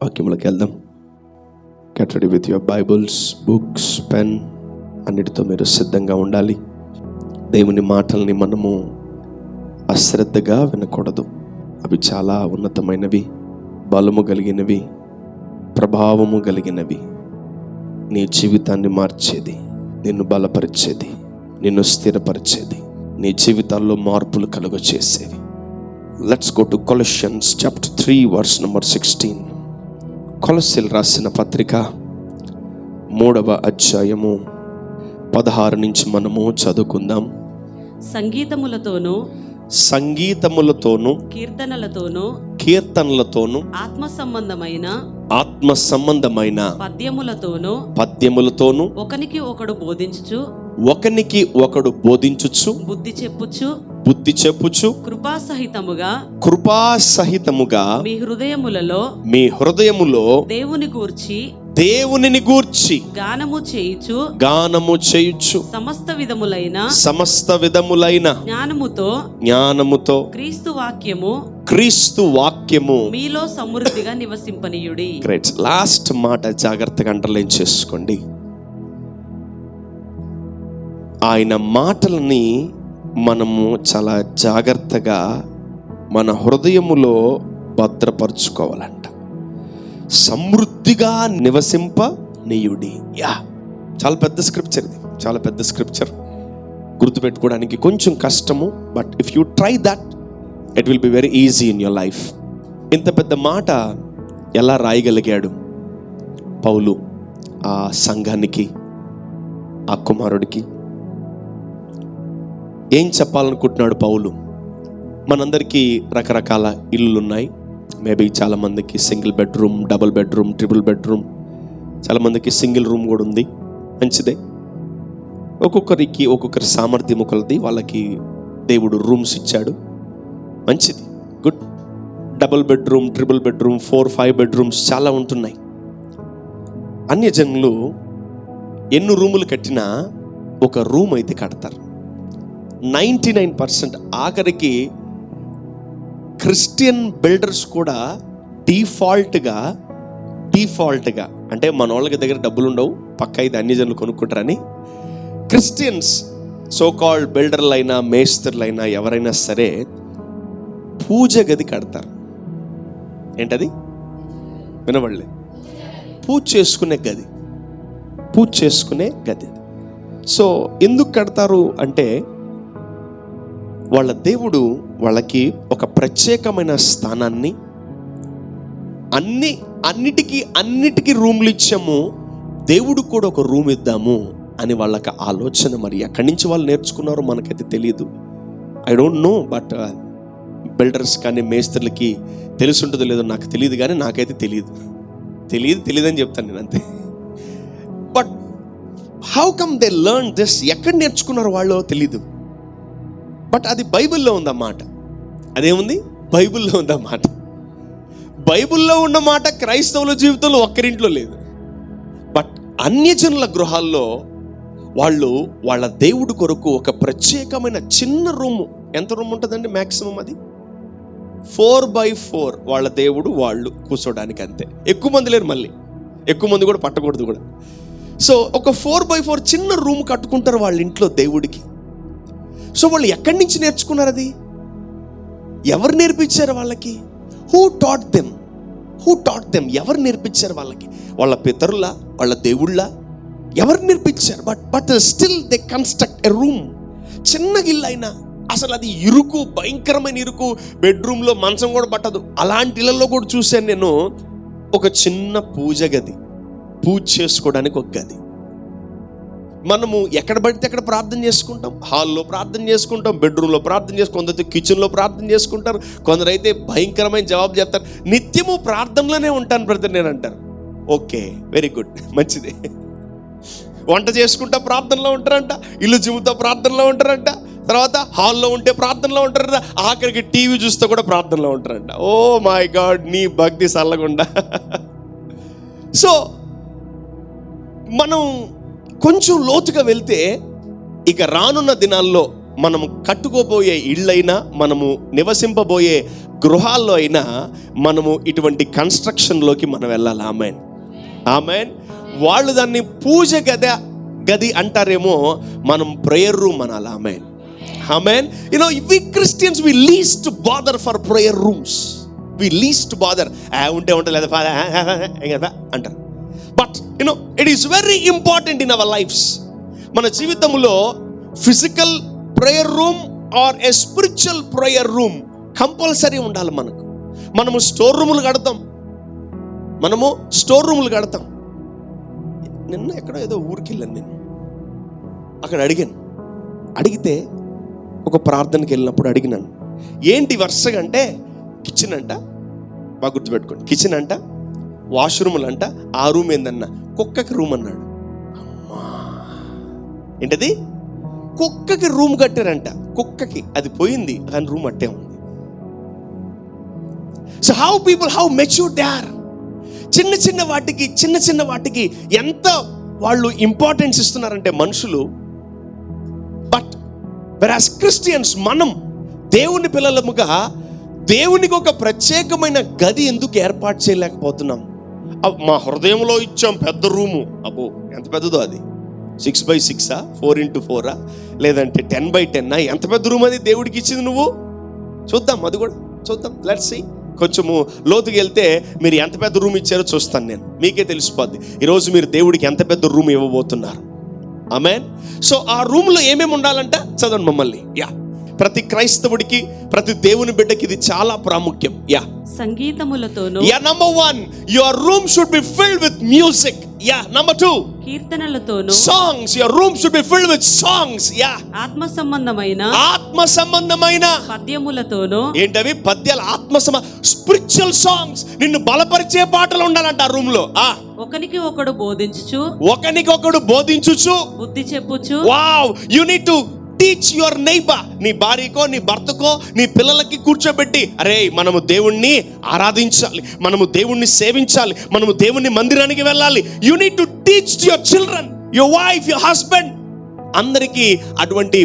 వాక్యములకు వెళ్దాం. Get ready with your Bibles, books, pen అన్నిటితో మీరు సిద్ధంగా ఉండాలి. దేవుని మాటల్ని మనము అశ్రద్ధగా వినకూడదు. అవి చాలా ఉన్నతమైనవి, బలము కలిగినవి, ప్రభావము కలిగినవి, నీ జీవితాన్ని మార్చేది, నిన్ను బలపరిచేది, నిన్ను స్థిరపరిచేది, నీ జీవితాల్లో మార్పులు కలుగచేసేవి. Let's go to Colossians chapter 3 verse number 16. కొలస్సీలు రాసిన పత్రిక 3వ అధ్యాయము 16 నుంచి మనము చదువుకుందాం. సంగీతములతోనూ కీర్తనలతోనూ ఆత్మ సంబంధమైన పద్యములతోనూ ఒకనికి ఒకడు బోధించుచు బుద్ధి చెప్పుచు కృపాసహితముగా మీ హృదయములో దేవునిని గూర్చి గానము చేయుచు సమస్త విధములైన జ్ఞానముతో క్రీస్తు వాక్యము మీలో సమృద్ధిగా నివసింపనీయుడి. గ్రేట్. లాస్ట్ మాట జాగ్రత్తగా అండర్లైన్ చేసుకోండి. ఆయన మాటలని మనము చాలా జాగ్రత్తగా మన హృదయములో భద్రపరుచుకోవాలంట. సమృద్ధిగా నివసింపనీయుడి. చాలా పెద్ద స్క్రిప్చర్ ఇది, చాలా పెద్ద స్క్రిప్చర్. గుర్తుపెట్టుకోవడానికి కొంచెం కష్టము, but if you try that it will be very easy in your life. ఇంత పెద్ద మాట ఎలా రాయగలిగాడు పౌలు ఆ సంఘానికి, ఆ కుమారుడికి? ఏం చెప్పాలనుకుంటున్నాడు పౌలు? మనందరికీ రకరకాల ఇల్లులు ఉన్నాయి. మేబీ చాలామందికి single bedroom, double bedroom, triple bedroom, చాలామందికి సింగిల్ రూమ్ కూడా ఉంది. మంచిదే. ఒక్కొక్కరి సామర్థ్యం కొలది వాళ్ళకి దేవుడు రూమ్స్ ఇచ్చాడు. మంచిది, good. Double bedroom, triple bedroom, 4-5 bedrooms చాలా ఉంటున్నాయి. అన్యజనులు ఎన్ని రూములు కట్టినా ఒక రూమ్ అయితే కడతారు. 99% ఆఖరికి క్రిస్టియన్ బిల్డర్స్ కూడా డిఫాల్ట్గా అంటే మన వాళ్ళకి దగ్గర డబ్బులు ఉండవు, పక్క ఇది అన్ని జనులు కొనుక్కుంటారని క్రిస్టియన్స్ సో కాల్డ్ బిల్డర్లైనా మేస్త్రులైనా ఎవరైనా సరే పూజ గది కడతారు. ఏంటది? వినబడలే. పూజ చేసుకునే గది. సో ఎందుకు కడతారు అంటే వాళ్ళ దేవుడు వాళ్ళకి ఒక ప్రత్యేకమైన స్థానాన్ని, అన్నిటికీ రూమ్లు ఇచ్చాము, దేవుడు కూడా ఒక రూమ్ ఇద్దాము అని వాళ్ళకి ఆలోచన. మరి ఎక్కడి నుంచి వాళ్ళు నేర్చుకున్నారో మనకైతే తెలియదు. I don't know, but builders కానీ మేస్త్రులకి తెలిసి ఉంటుందో లేదో నాకు తెలియదు, కానీ నాకైతే తెలియదు అని చెప్తాను నేను, అంతే. But how come they learn this? ఎక్కడ నేర్చుకున్నారు వాళ్ళు తెలీదు. బట్ అది బైబిల్లో ఉందన్నమాట. అదేముంది? బైబిల్లో ఉందన్నమాట. బైబిల్లో ఉన్నమాట క్రైస్తవుల జీవితంలో ఒక్కరింట్లో లేదు. బట్ అన్యజనుల గృహాల్లో వాళ్ళు వాళ్ళ దేవుడి కొరకు ఒక ప్రత్యేకమైన చిన్న రూము, ఎంత రూమ్ ఉంటుందండి మ్యాక్సిమం? అది 4x4 వాళ్ళ దేవుడు, వాళ్ళు కూర్చోడానికి అంతే. ఎక్కువ మంది లేరు, మళ్ళీ ఎక్కువ మంది కూడా పట్టకూడదు కూడా. సో ఒక 4x4 చిన్న రూమ్ కట్టుకుంటారు వాళ్ళ ఇంట్లో దేవుడికి. సో వాళ్ళు ఎక్కడి నుంచి నేర్చుకున్నారు? అది ఎవరు నేర్పించారు వాళ్ళకి? Who taught them? ఎవరు నేర్పించారు వాళ్ళకి? వాళ్ళ పితరుల, వాళ్ళ దేవుళ్ళ? ఎవరు నేర్పించారు? But still they construct a room. చిన్న గిల్లు అయినా అసలు అది ఇరుకు, భయంకరమైన ఇరుకు, బెడ్రూమ్లో మంచం కూడా పట్టదు. అలాంటి ఇళ్లలో కూడా చూశాను నేను. ఒక చిన్న పూజ గది, పూజ చేసుకోవడానికి ఒక గది. మనము ఎక్కడ పడితే అక్కడ ప్రార్థన చేసుకుంటాం. హాల్లో ప్రార్థన చేసుకుంటాం, బెడ్రూమ్లో ప్రార్థన చేసుకుంటాం, కొందరైతే కిచెన్లో ప్రార్థన చేసుకుంటారు, కొందరైతే భయంకరమైన జవాబు చెప్తారు. నిత్యము ప్రార్థనలోనే ఉంటాను బ్రదర్ నేను అంటారు. ఓకే, వెరీ గుడ్, మంచిదే. వంట చేసుకుంటా ప్రార్థనలో ఉంటారంట, ఇల్లు జిమ్ముతో ప్రార్థనలో ఉంటారంట, తర్వాత హాల్లో ఉంటే ప్రార్థనలో ఉంటారంట, ఆఖరికి టీవీ చూస్తూ కూడా ప్రార్థనలో ఉంటారంట. ఓ మై గాడ్, నీ భక్తి సల్లగుండా. సో మనం కొంచెం లోతుగా వెళ్తే ఇక రానున్న దినాల్లో మనము కట్టుకోబోయే ఇళ్ళైనా, మనము నివసింపబోయే గృహాల్లో అయినా మనము ఇటువంటి కన్స్ట్రక్షన్లోకి మనం వెళ్ళాలి. Amen, amen. వాళ్ళు దాన్ని పూజ గది అంటారేమో, మనం ప్రేయర్ రూమ్ అనాలి. Amen, amen. We Christians we least bother for prayer rooms. We least bother. ఉంటే లేదా అంటారు. But it is very important in our lives. మన జీవితంలో physical prayer room or a spiritual prayer room compulsory ఉండాలి. మనము store రూములు కడతాం. నిన్న ఎక్కడో ఏదో ఊరికి వెళ్ళాను, నేను అక్కడ అడిగితే ఒక ప్రార్థనకి వెళ్ళినప్పుడు అడిగినాను, ఏంటి వరుసగా అంటే కిచెన్ అంట, బాగా గుర్తుపెట్టుకోండి, కిచెన్ అంట, వాష్రూములు అంట, ఆ రూమ్ ఏందన్నా కుక్కకి రూమ్ అన్నాడు. అమ్మా, ఏంటది? కుక్కకి రూమ్ కట్టారంట. కుక్కకి అది పోయింది, కానీ రూమ్ అట్టే ఉంది. So how mature they are. చిన్న వాటికి ఎంత వాళ్ళు ఇంపార్టెన్స్ ఇస్తున్నారంటే మనుషులు. బట్ వెరాస్ క్రిస్టియన్స్, మనం దేవుని పిల్లలముగా దేవునికి ఒక ప్రత్యేకమైన గది ఎందుకు ఏర్పాటు చేయలేకపోతున్నాం? మా హృదయంలో ఇచ్చాం పెద్ద రూము. అబ్బో, ఎంత పెద్దదో అది! 6x6 4x4 లేదంటే 10x10? ఎంత పెద్ద రూమ్ అది దేవుడికి ఇచ్చింది నువ్వు? చూద్దాం, అది కూడా చూద్దాం. Let's see. కొంచెము లోతుకి వెళ్తే మీరు ఎంత పెద్ద రూమ్ ఇచ్చారో చూస్తాను నేను, మీకే తెలిసిపోద్ది ఈరోజు మీరు దేవుడికి ఎంత పెద్ద రూమ్ ఇవ్వబోతున్నారు. ఆమేన్. సో ఆ రూమ్లో ఏమేమి ఉండాలంట చదవండి మమ్మల్ని. ప్రతి క్రైస్తవుడికి, ప్రతి దేవుని బిడ్డకి ఇది చాలా ప్రాముఖ్యం. సంగీతములతోను. Number 1, your room should be filled with music. Number 2, కీర్తనలతోను. Songs. Your room should be filled with songs. ఆత్మ సంబంధమైన పద్యములతోను. ఏంటవి పద్యాలు? Spiritual songs. నిన్ను బలపరిచే పాటలు ఉండాలంట ఆ రూమ్ లో. ఒకనికి ఒకడు బోధించుచు బుద్ధి చెప్పుచు. Wow, you need to teach your neighbour. నీ భార్యకో, నీ భర్తకో, నీ పిల్లలకి కూర్చోబెట్టి, అరే మనము దేవుణ్ణి ఆరాధించాలి, మనము దేవుణ్ణి సేవించాలి, మనము దేవుణ్ణి మందిరానికి వెళ్ళాలి. You need to teach your children, your wife, your husband. అందరికీ అటువంటి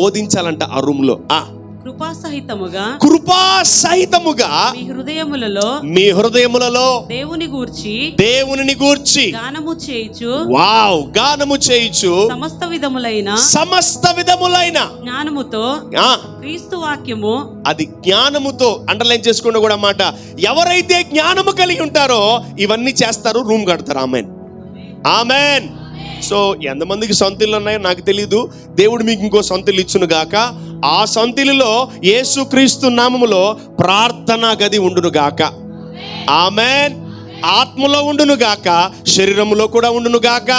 బోధించాలంట ఆ రూమ్ లో. కృపాసహితముగా మీ హృదయములలో దేవునిని గూర్చి గానము చేయుచు సమస్త విధములైన జ్ఞానముతో క్రీస్తు వాక్యము. అది జ్ఞానముతో అండర్లైన్ చేసుకున్న కూడా మాట. ఎవరైతే జ్ఞానము కలిగి ఉంటారో ఇవన్నీ చేస్తారు, రూమ్ కడతారు. Amen, amen. సో ఎంతమందికి సొంత ఇల్లు ఉన్నాయో నాకు తెలియదు. దేవుడు మీకు ఇంకో సొంత ఇల్లు ఇచ్చును గాక. ఆ సొంత ఇల్లులో యేసుక్రీస్తు నామములో ప్రార్థనా గది ఉండును గాక. ఆమెన్. ఆత్మలో ఉండును గాక, శరీరములో కూడా ఉండును గాక.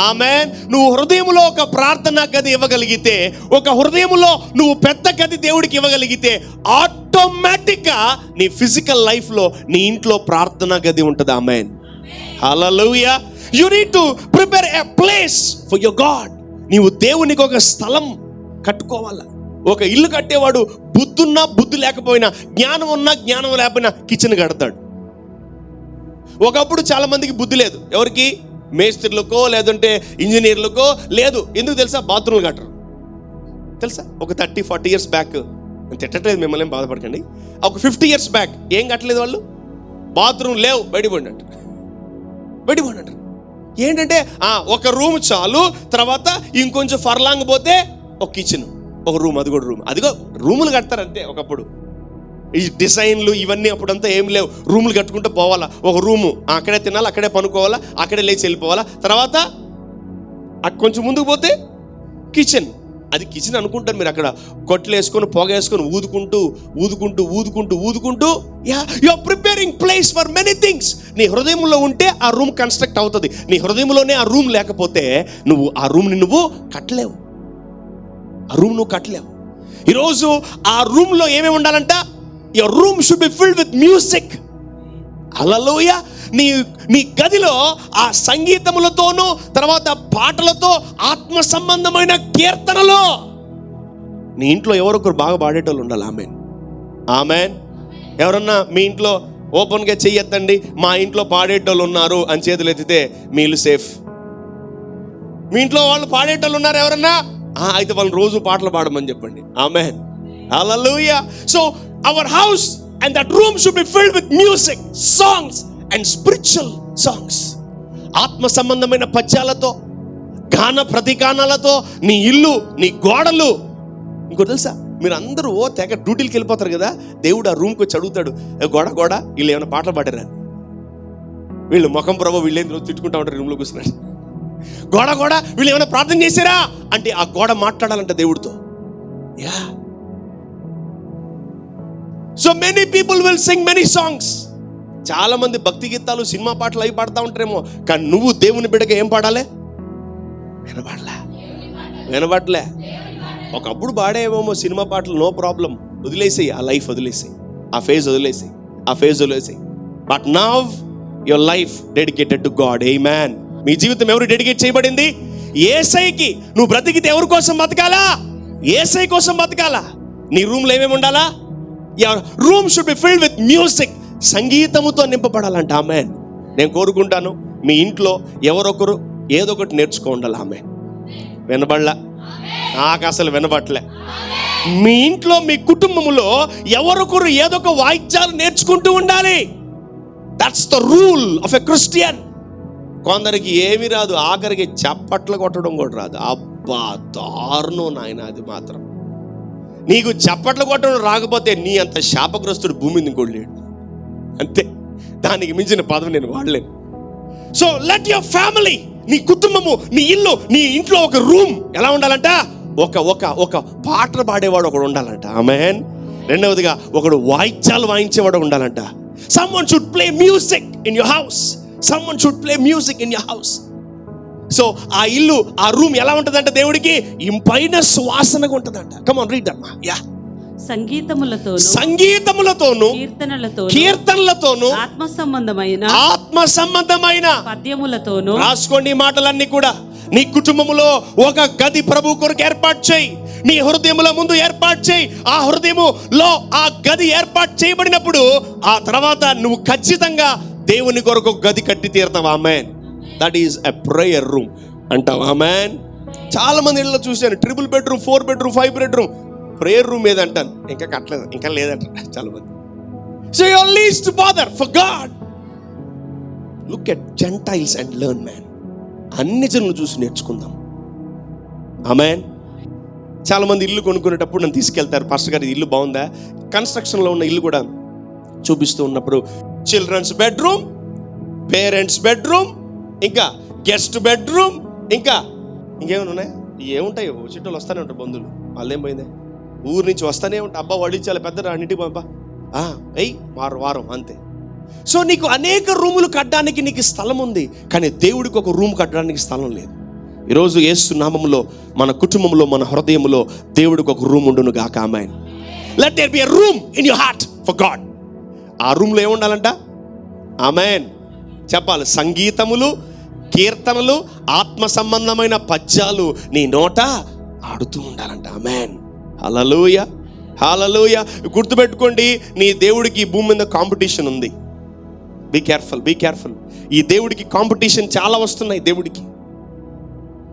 ఆమెన్. నువ్వు హృదయములో ఒక ప్రార్థనా గది ఇవ్వగలిగితే, ఒక హృదయములో నువ్వు పెద్ద గది దేవుడికి ఇవ్వగలిగితే, ఆటోమేటిక్ గా నీ ఫిజికల్ లైఫ్ లో నీ ఇంట్లో ప్రార్థనా గది ఉంటుంది. Amen, hallelujah. You need to prepare a place for your God. నీవు దేవునికి ఒక స్థలం కట్టుకోవాలా. ఒక ఇల్లు కట్టేవాడు బుద్ధున్నా బుద్ధి లేకపోయినా, జ్ఞానం ఉన్నా జ్ఞానం లేకపోయినా కిచెన్ కడతాడు. ఒకప్పుడు చాలా మందికి బుద్ధి లేదు. ఎవరికి? మేస్త్రులకో లేదంటే ఇంజనీర్లకో లేదు. ఎందుకు తెలుసా? బాత్రూమ్లు కట్టరు. తెలుసా? ఒక 30-40 years బ్యాక్, నేను తిట్టట్లేదు, మిమ్మల్ని ఏం బాధపడకండి, ఒక 50 years బ్యాక్ ఏం కట్టలేదు వాళ్ళు. బాత్రూమ్ లేవు, బయటపడినట్టు. ఏంటంటే ఒక రూమ్ చాలు, తర్వాత ఇంకొంచెం ఫర్లాంగ్ పోతే ఒక కిచెన్, ఒక రూమ్, అది కూడా రూమ్. అదిగో రూములు కడతారంతే. ఒకప్పుడు ఈ డిజైన్లు ఇవన్నీ అప్పుడంతా ఏం లేవు. రూములు కట్టుకుంటూ పోవాలా. ఒక రూము, అక్కడే తినాలి, అక్కడే పనుకోవాలా, అక్కడే లేచి వెళ్ళిపోవాలా. తర్వాత కొంచెం ముందుకు పోతే కిచెన్. అది కిచెన్ అనుకుంటారు మీరు. అక్కడ కొట్లు వేసుకొని, పొగ వేసుకొని, ఊదుకుంటూ you are preparing place for many things. నీ హృదయంలో ఉంటే ఆ రూమ్ కన్స్ట్రక్ట్ అవుతుంది. నీ హృదయంలోనే ఆ రూమ్ లేకపోతే నువ్వు ఆ రూమ్ని కట్టలేవు. ఈరోజు ఆ రూమ్లో ఏమేమి ఉండాలంట? Your room should be filled with music. హల్లెలూయా. నీ గదిలో ఆ సంగీతములతోనూ, తర్వాత పాటలతో, ఆత్మ సంబంధమైన కీర్తనలో నీ ఇంట్లో ఎవరొకరు బాగా పాడేటోళ్ళు ఉండాలి. Amen, amen. ఎవరన్నా మీ ఇంట్లో ఓపెన్గా చెయ్యొద్దండి, మా ఇంట్లో పాడేటోళ్ళు ఉన్నారు అని చేతులు ఎత్తితే మీ ఇల్లు సేఫ్. మీ ఇంట్లో వాళ్ళు పాడేటోళ్ళు ఉన్నారు ఎవరన్నా, అయితే వాళ్ళని రోజు పాటలు పాడమని చెప్పండి. Amen, hallelujah. So our house and that room should be filled with music, songs and spiritual songs. ఆత్మ సంబంధమైన పద్యాలతో, గాన ప్రతిగానాలతో నీ ఇల్లు, నీ గోడలు. ఇంకోటి తెలుసా, మీరు అందరూ తెగ డ్యూటీలకి వెళ్ళిపోతారు కదా, దేవుడు ఆ రూమ్కి వచ్చి అడుగుతాడు, గోడ వీళ్ళు ఏమైనా పాటలు పాడారా? వీళ్ళు ముఖం ప్రభు వీళ్ళేం రోజు తిట్టుకుంటా ఉంటారు రూమ్లో కూర్చున్నాడు. గోడ వీళ్ళు ఏమైనా ప్రార్థన చేశారా అంటే ఆ గోడ మాట్లాడాలంట దేవుడితో. Yeah, so many people will sing many songs. చాలా మంది భక్తి గీతాలు, సినిమా పాటలు అవి పాడుతూ ఉంటారేమో, కానీ నువ్వు దేవుని బిడ్డగా ఏం పాడాలి? వినబడలే. ఒకప్పుడు పాడేమో సినిమా పాటలు, నో ప్రాబ్లం, వదిలేసేయి, ఆ లైఫ్ వదిలేసేయి, ఆ ఫేజ్ వదిలేసేయి. But now your life dedicated to God. ఆమేన్. మీ జీవితం ఎవరు డెడికేట్ చేయబడింది? యేసయ్యకి. నువ్వు బ్రతికితే ఎవరి కోసం బతకాలా? యేసయ్య కోసం బతకాలా. నీ రూమ్లో ఏమేమి ఉండాలా? Your room should be filled with music. సంగీతముతో నింపబడాలంట. ఆమేన్. నేను కోరుకుంటాను మీ ఇంట్లో ఎవరొకరు ఏదో ఒకటి నేర్చుకో ఉండాలి. ఆమేన్. వినబడలా? నాకు అసలు వినబడలే. మీ ఇంట్లో, మీ కుటుంబంలో ఎవరొకరు ఏదో ఒక వాయిద్యాలు నేర్చుకుంటూ ఉండాలి. That's the rule of a Christian. కొందరికి ఏమీ రాదు, ఆఖరికి చప్పట్లు కొట్టడం కూడా రాదు. అబ్బా, దారుణం నాయన. అది మాత్రం నీకు చప్పట్లు కొట్టడం రాకపోతే నీ అంత శాపగ్రస్తుడు భూమి మీద ఇంకోటి లేడు. అంతే, దానికి మించిన పదవి నేను వాడలేను. సో లెట్ యువర్ ఫ్యామిలీ, నీ కుటుంబము, నీ ఇల్లు, నీ ఇంట్లో ఒక రూమ్ ఎలా ఉండాలంట? ఒక పాటలు పాడేవాడు ఒకడు ఉండాలంట. ఆమేన్. రెండవదిగా ఒకడు వాయిద్యాలు వాయించేవాడు ఉండాలంట. Someone should play music in your house. Someone should play music in your house. So ఆ ఇల్లు, ఆ రూమ్ ఎలా ఉంటుందంట? దేవుడికి ఇంపైన సువాసనగా ఉంటుందంట. కమ్ ఆన్, రీడ్ అమ్మా. యా. సంగీతములతోను కీర్తనలతోను ఆత్మ సంబంధమైన పద్యములతోను. రాసుకోండి ఈ మాటలన్నీ కూడా. నీ కుటుంబములో ఒక గది ప్రభు కొరకు ఏర్పాటు చేయి. నీ హృదయముల ముందు ఏర్పాటు చేయి. ఆ హృదయములో ఆ గది ఏర్పాటు చేయబడినప్పుడు ఆ తర్వాత నువ్వు ఖచ్చితంగా దేవుని కొరకు ఒక గది కట్టి తీరుతావు. ఆమేన్. That is a prayer room అంటావు. ఆమేన్. చాలా మంది ఇళ్ళలో చూశాను, 3 bedroom, 4 bedroom, 5 bedroom. Prayer room ఏదంటాను, ఇంకా కట్టలేదు, ఇంకా లేదంటారు చాలా మంది. So you are least bother for God. Look at gentiles and learn man. అన్ని జనులు చూసి నేర్చుకుందాం. ఆమేన్. చాలా మంది ఇల్లు కొనుక్కునేటప్పుడు నన్ను తీసుకెళ్తారు, పాస్టర్ గారు ఇల్లు బాగుందా? కన్స్ట్రక్షన్లో ఉన్న ఇల్లు కూడా చూపిస్తూ ఉన్నప్పుడు చిల్డ్రన్స్ బెడ్రూమ్, పేరెంట్స్ బెడ్రూమ్, ఇంకా గెస్ట్ బెడ్రూమ్, ఇంకేమైనా ఉన్నాయి? ఏముంటాయి? చుట్టాలు వస్తానే ఉంటారు, బంధువులు. వాళ్ళేం పోయిందే, ఊరు నుంచి వస్తానే ఉంటాయి. అబ్బా వాళ్ళు ఇచ్చాలి పెద్ద అన్నింటికి బాబా వారం అంతే. సో నీకు అనేక రూములు కట్టడానికి నీకు స్థలం ఉంది, కానీ దేవుడికి ఒక రూమ్ కట్టడానికి స్థలం లేదు. ఈరోజు యేసు నామములో మన కుటుంబంలో, మన హృదయంలో దేవుడికి ఒక రూమ్ ఉండును గాక. ఆమేన్. Let there be a room in your heart for God. ఆ రూమ్లో ఏముండాలంట? ఆమేన్. చెప్పాలి. సంగీతములు, కీర్తనలు, ఆత్మ సంబంధమైన పద్యాలు నీ నోట ఆడుతూ ఉండాలంట. ఆమేన్. హల్లెలూయా, హల్లెలూయా. గుర్తుపెట్టుకోండి, నీ దేవుడికి ఈ భూమి మీద కాంపిటీషన్ ఉంది. Be careful. ఈ దేవుడికి కాంపిటీషన్ చాలా వస్తున్నాయి. దేవుడికి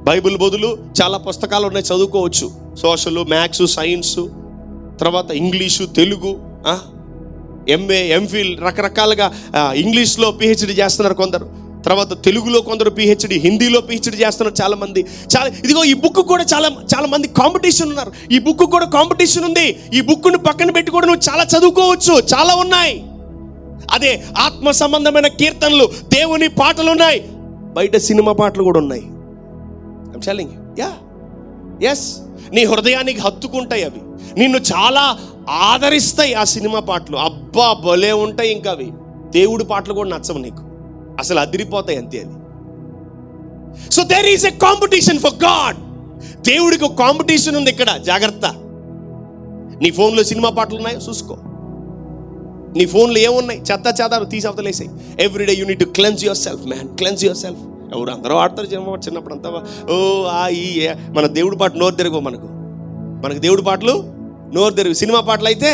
బైబిల్ బదులు చాలా పుస్తకాలు ఉన్నాయి, చదువుకోవచ్చు. సోషల్, మ్యాథ్స్, సైన్స్, తర్వాత ఇంగ్లీషు, తెలుగు, ఎంఏ, ఎంఫిల్, రకరకాలుగా ఇంగ్లీష్లో పిహెచ్డి చేస్తున్నారు కొందరు, తర్వాత తెలుగులో కొందరు పిహెచ్డి, హిందీలో పిహెచ్డి చేస్తున్నారు చాలా మంది. ఇదిగో ఈ బుక్ కూడా చాలా మంది కాంపిటీషన్ ఉన్నారు. ఈ బుక్ కూడా కాంపిటీషన్ ఉంది. ఈ బుక్ను పక్కన పెట్టి కూడా నువ్వు చాలా చదువుకోవచ్చు, చాలా ఉన్నాయి. అదే ఆత్మ సంబంధమైన కీర్తనలు, దేవుని పాటలు ఉన్నాయి. బయట సినిమా పాటలు కూడా ఉన్నాయి. I'm telling you. Yeah, yes. నీ హృదయానికి హత్తుకుంటాయి అవి, నిన్ను చాలా ఆదరిస్తాయి ఆ సినిమా పాటలు. అబ్బా భలే ఉంటాయి. ఇంకా అవి దేవుడి పాటలు కూడా నచ్చవు నీకు, అసలు అదిరిపోతాయి అంతే అది. So there is a competition for God. దేవుడికి ఒక కాంపిటీషన్ ఉంది ఇక్కడ, జాగ్రత్త. నీ ఫోన్లో సినిమా పాటలు ఉన్నాయి, చూసుకో. నీ ఫోన్లో ఏమున్నాయి? చెదారు తీసి అవతలేసాయి. Everyday you need to cleanse your self man, cleanse your self. ఎవరు అందరూ ఆడతారు చిన్నప్పుడు అంతా మన దేవుడి పాట నోరు తెరుగు. మనకు దేవుడి పాటలు నోరు తెరుగు. సినిమా పాటలు అయితే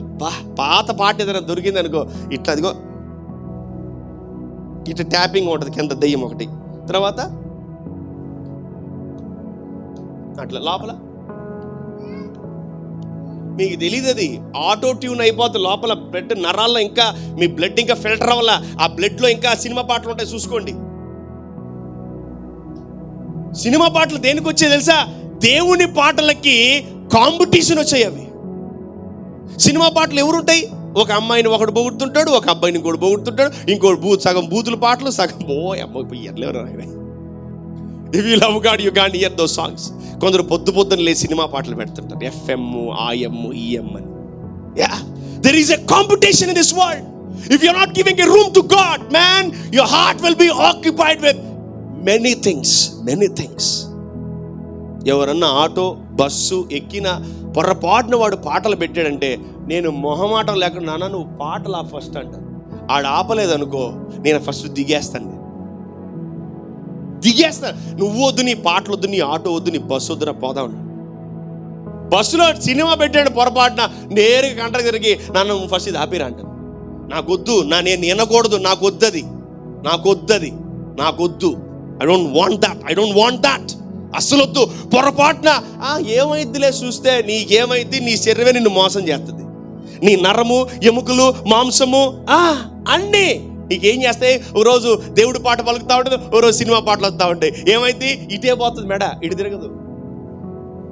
అబ్బా, పాత పాట ఏదైనా దొరికింది అనుకో, ఇట్లా అదిగో ఇట్లా ట్యాపింగ్ ఉంటుంది కింద, దెయ్యం ఒకటి, తర్వాత అట్లా లోపల మీకు తెలియదు, అది ఆటో ట్యూన్ అయిపోతుంది. లోపల బ్లడ్ నరాల్లో ఇంకా మీ బ్లడ్ ఇంకా ఫిల్టర్ అవ్వాల. ఆ బ్లడ్లో ఇంకా సినిమా పాటలు ఉంటాయి, చూసుకోండి. సినిమా పాటలు దేనికి వచ్చాయి తెలుసా? దేవుని పాటలకి కాంపిటీషన్ వచ్చాయి. అవి సినిమా పాటలు ఎవరుంటాయి? ఒక అమ్మాయిని ఒకడు పొగుడుతుంటాడు, ఒక అబ్బాయిని ఇంకోటి పొగుడుతుంటాడు, ఇంకోటి సగం బూతుల పాటలు, సగం if you love God you can't hear those songs. కొందరు పొద్దున లేచి సినిమా పాటలు పెడుతుంటారు, ఎఫ్ఎం, ఐఎం, ఈఎం అని. Yeah, there is a competition in this world. If you are not giving a room to God, man, your heart will be occupied with many things. ఎవరన్నా auto bus ఎక్కిన పొరపాటున వాడు పాటలు పెట్టాడంటే, నేను మొహమాటం లేకుండా, నాన్న నువ్వు పాటలు ఫస్ట్ అంటాను. ఆడ ఆపలేదనుకో, నేను ఫస్ట్ దిగేస్తాను. నువ్వు వద్దు, నీ పాటలు వద్దు, నీ ఆటో వద్దు, నీ బస్సు వద్దు, నా పోదా ఉన్నా. బస్సులో సినిమా పెట్టాడు పొరపాటున, నేరుగా గంట తిరిగి నన్ను ఫస్ట్ ఇది ఆపిరా అంటాను. నాకొద్దు, నేను వినకూడదు, నాకొద్దు. I don't want that. అస్సలు వద్దు. పొరపాటున ఏమైద్దిలే, చూస్తే నీకేమైద్ది? నీ శరీరమే నిన్ను మోసం చేస్తుంది. నీ నరము, ఎముకలు, మాంసము అన్నీ నీకేం చేస్తాయి? ఓ రోజు దేవుడి పాట పలుకుతా ఉంటుంది, ఓ రోజు సినిమా పాటలు వస్తూ ఉంటాయి. ఏమైంది? ఇటే పోతుంది మెడ, ఇటు తిరగదు.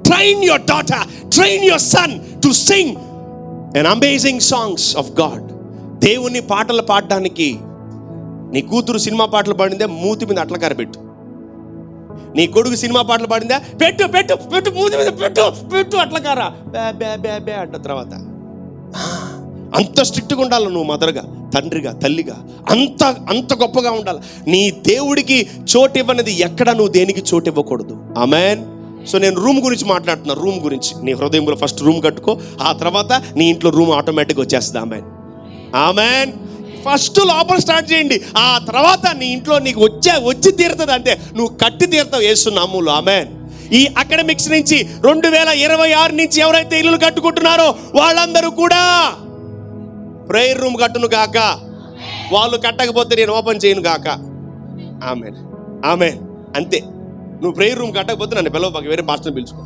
Train your daughter, train your son to sing an amazing songs of God. దేవుని పాటలు పాడడానికి నీ కూతురు సినిమా పాటలు పాడిందే, మూతి మీద అట్లకార పెట్టు. నీ కొడుకు సినిమా పాటలు పాడిందా, పెట్టు పెట్టు పెట్టు, మూతి మీద పెట్టు పెట్టు అట్లకార, బే అంట. తర్వాత అంత స్ట్రిక్ట్గా ఉండాలి నువ్వు, మదర్గా, తండ్రిగా, తల్లిగా, అంత గొప్పగా ఉండాలి. నీ దేవుడికి చోటు ఇవ్వనిది ఎక్కడ నువ్వు దేనికి చోటు ఇవ్వకూడదు. ఆమెన్. సో నేను రూమ్ గురించి మాట్లాడుతున్నా. రూమ్ గురించి నీ హృదయంలో ఫస్ట్ రూమ్ కట్టుకో, ఆ తర్వాత నీ ఇంట్లో రూమ్ ఆటోమేటిక్గా వచ్చేస్తుంది. ఆమెన్. ఫస్ట్ లోపల స్టార్ట్ చేయండి, ఆ తర్వాత నీ ఇంట్లో నీకు వచ్చి తీరుతుంది. అంతే, నువ్వు కట్టి తీరుతావు యేసు నామములో. ఆమెన్. ఈ అకాడమిక్స్ నుంచి 2026 నుంచి ఎవరైతే ఇల్లు కట్టుకుంటున్నారో వాళ్ళందరూ కూడా ప్రేయర్ రూమ్ కట్టును గాక. వాళ్ళు కట్టకపోతే నేను ఓపెన్ చేయను గాక. ఆమెన్. అంతే. నువ్వు ప్రేయర్ రూమ్ కట్టకపోతే నన్ను పిలవక, వేరే పాస్టర్ని పిలుచుకో.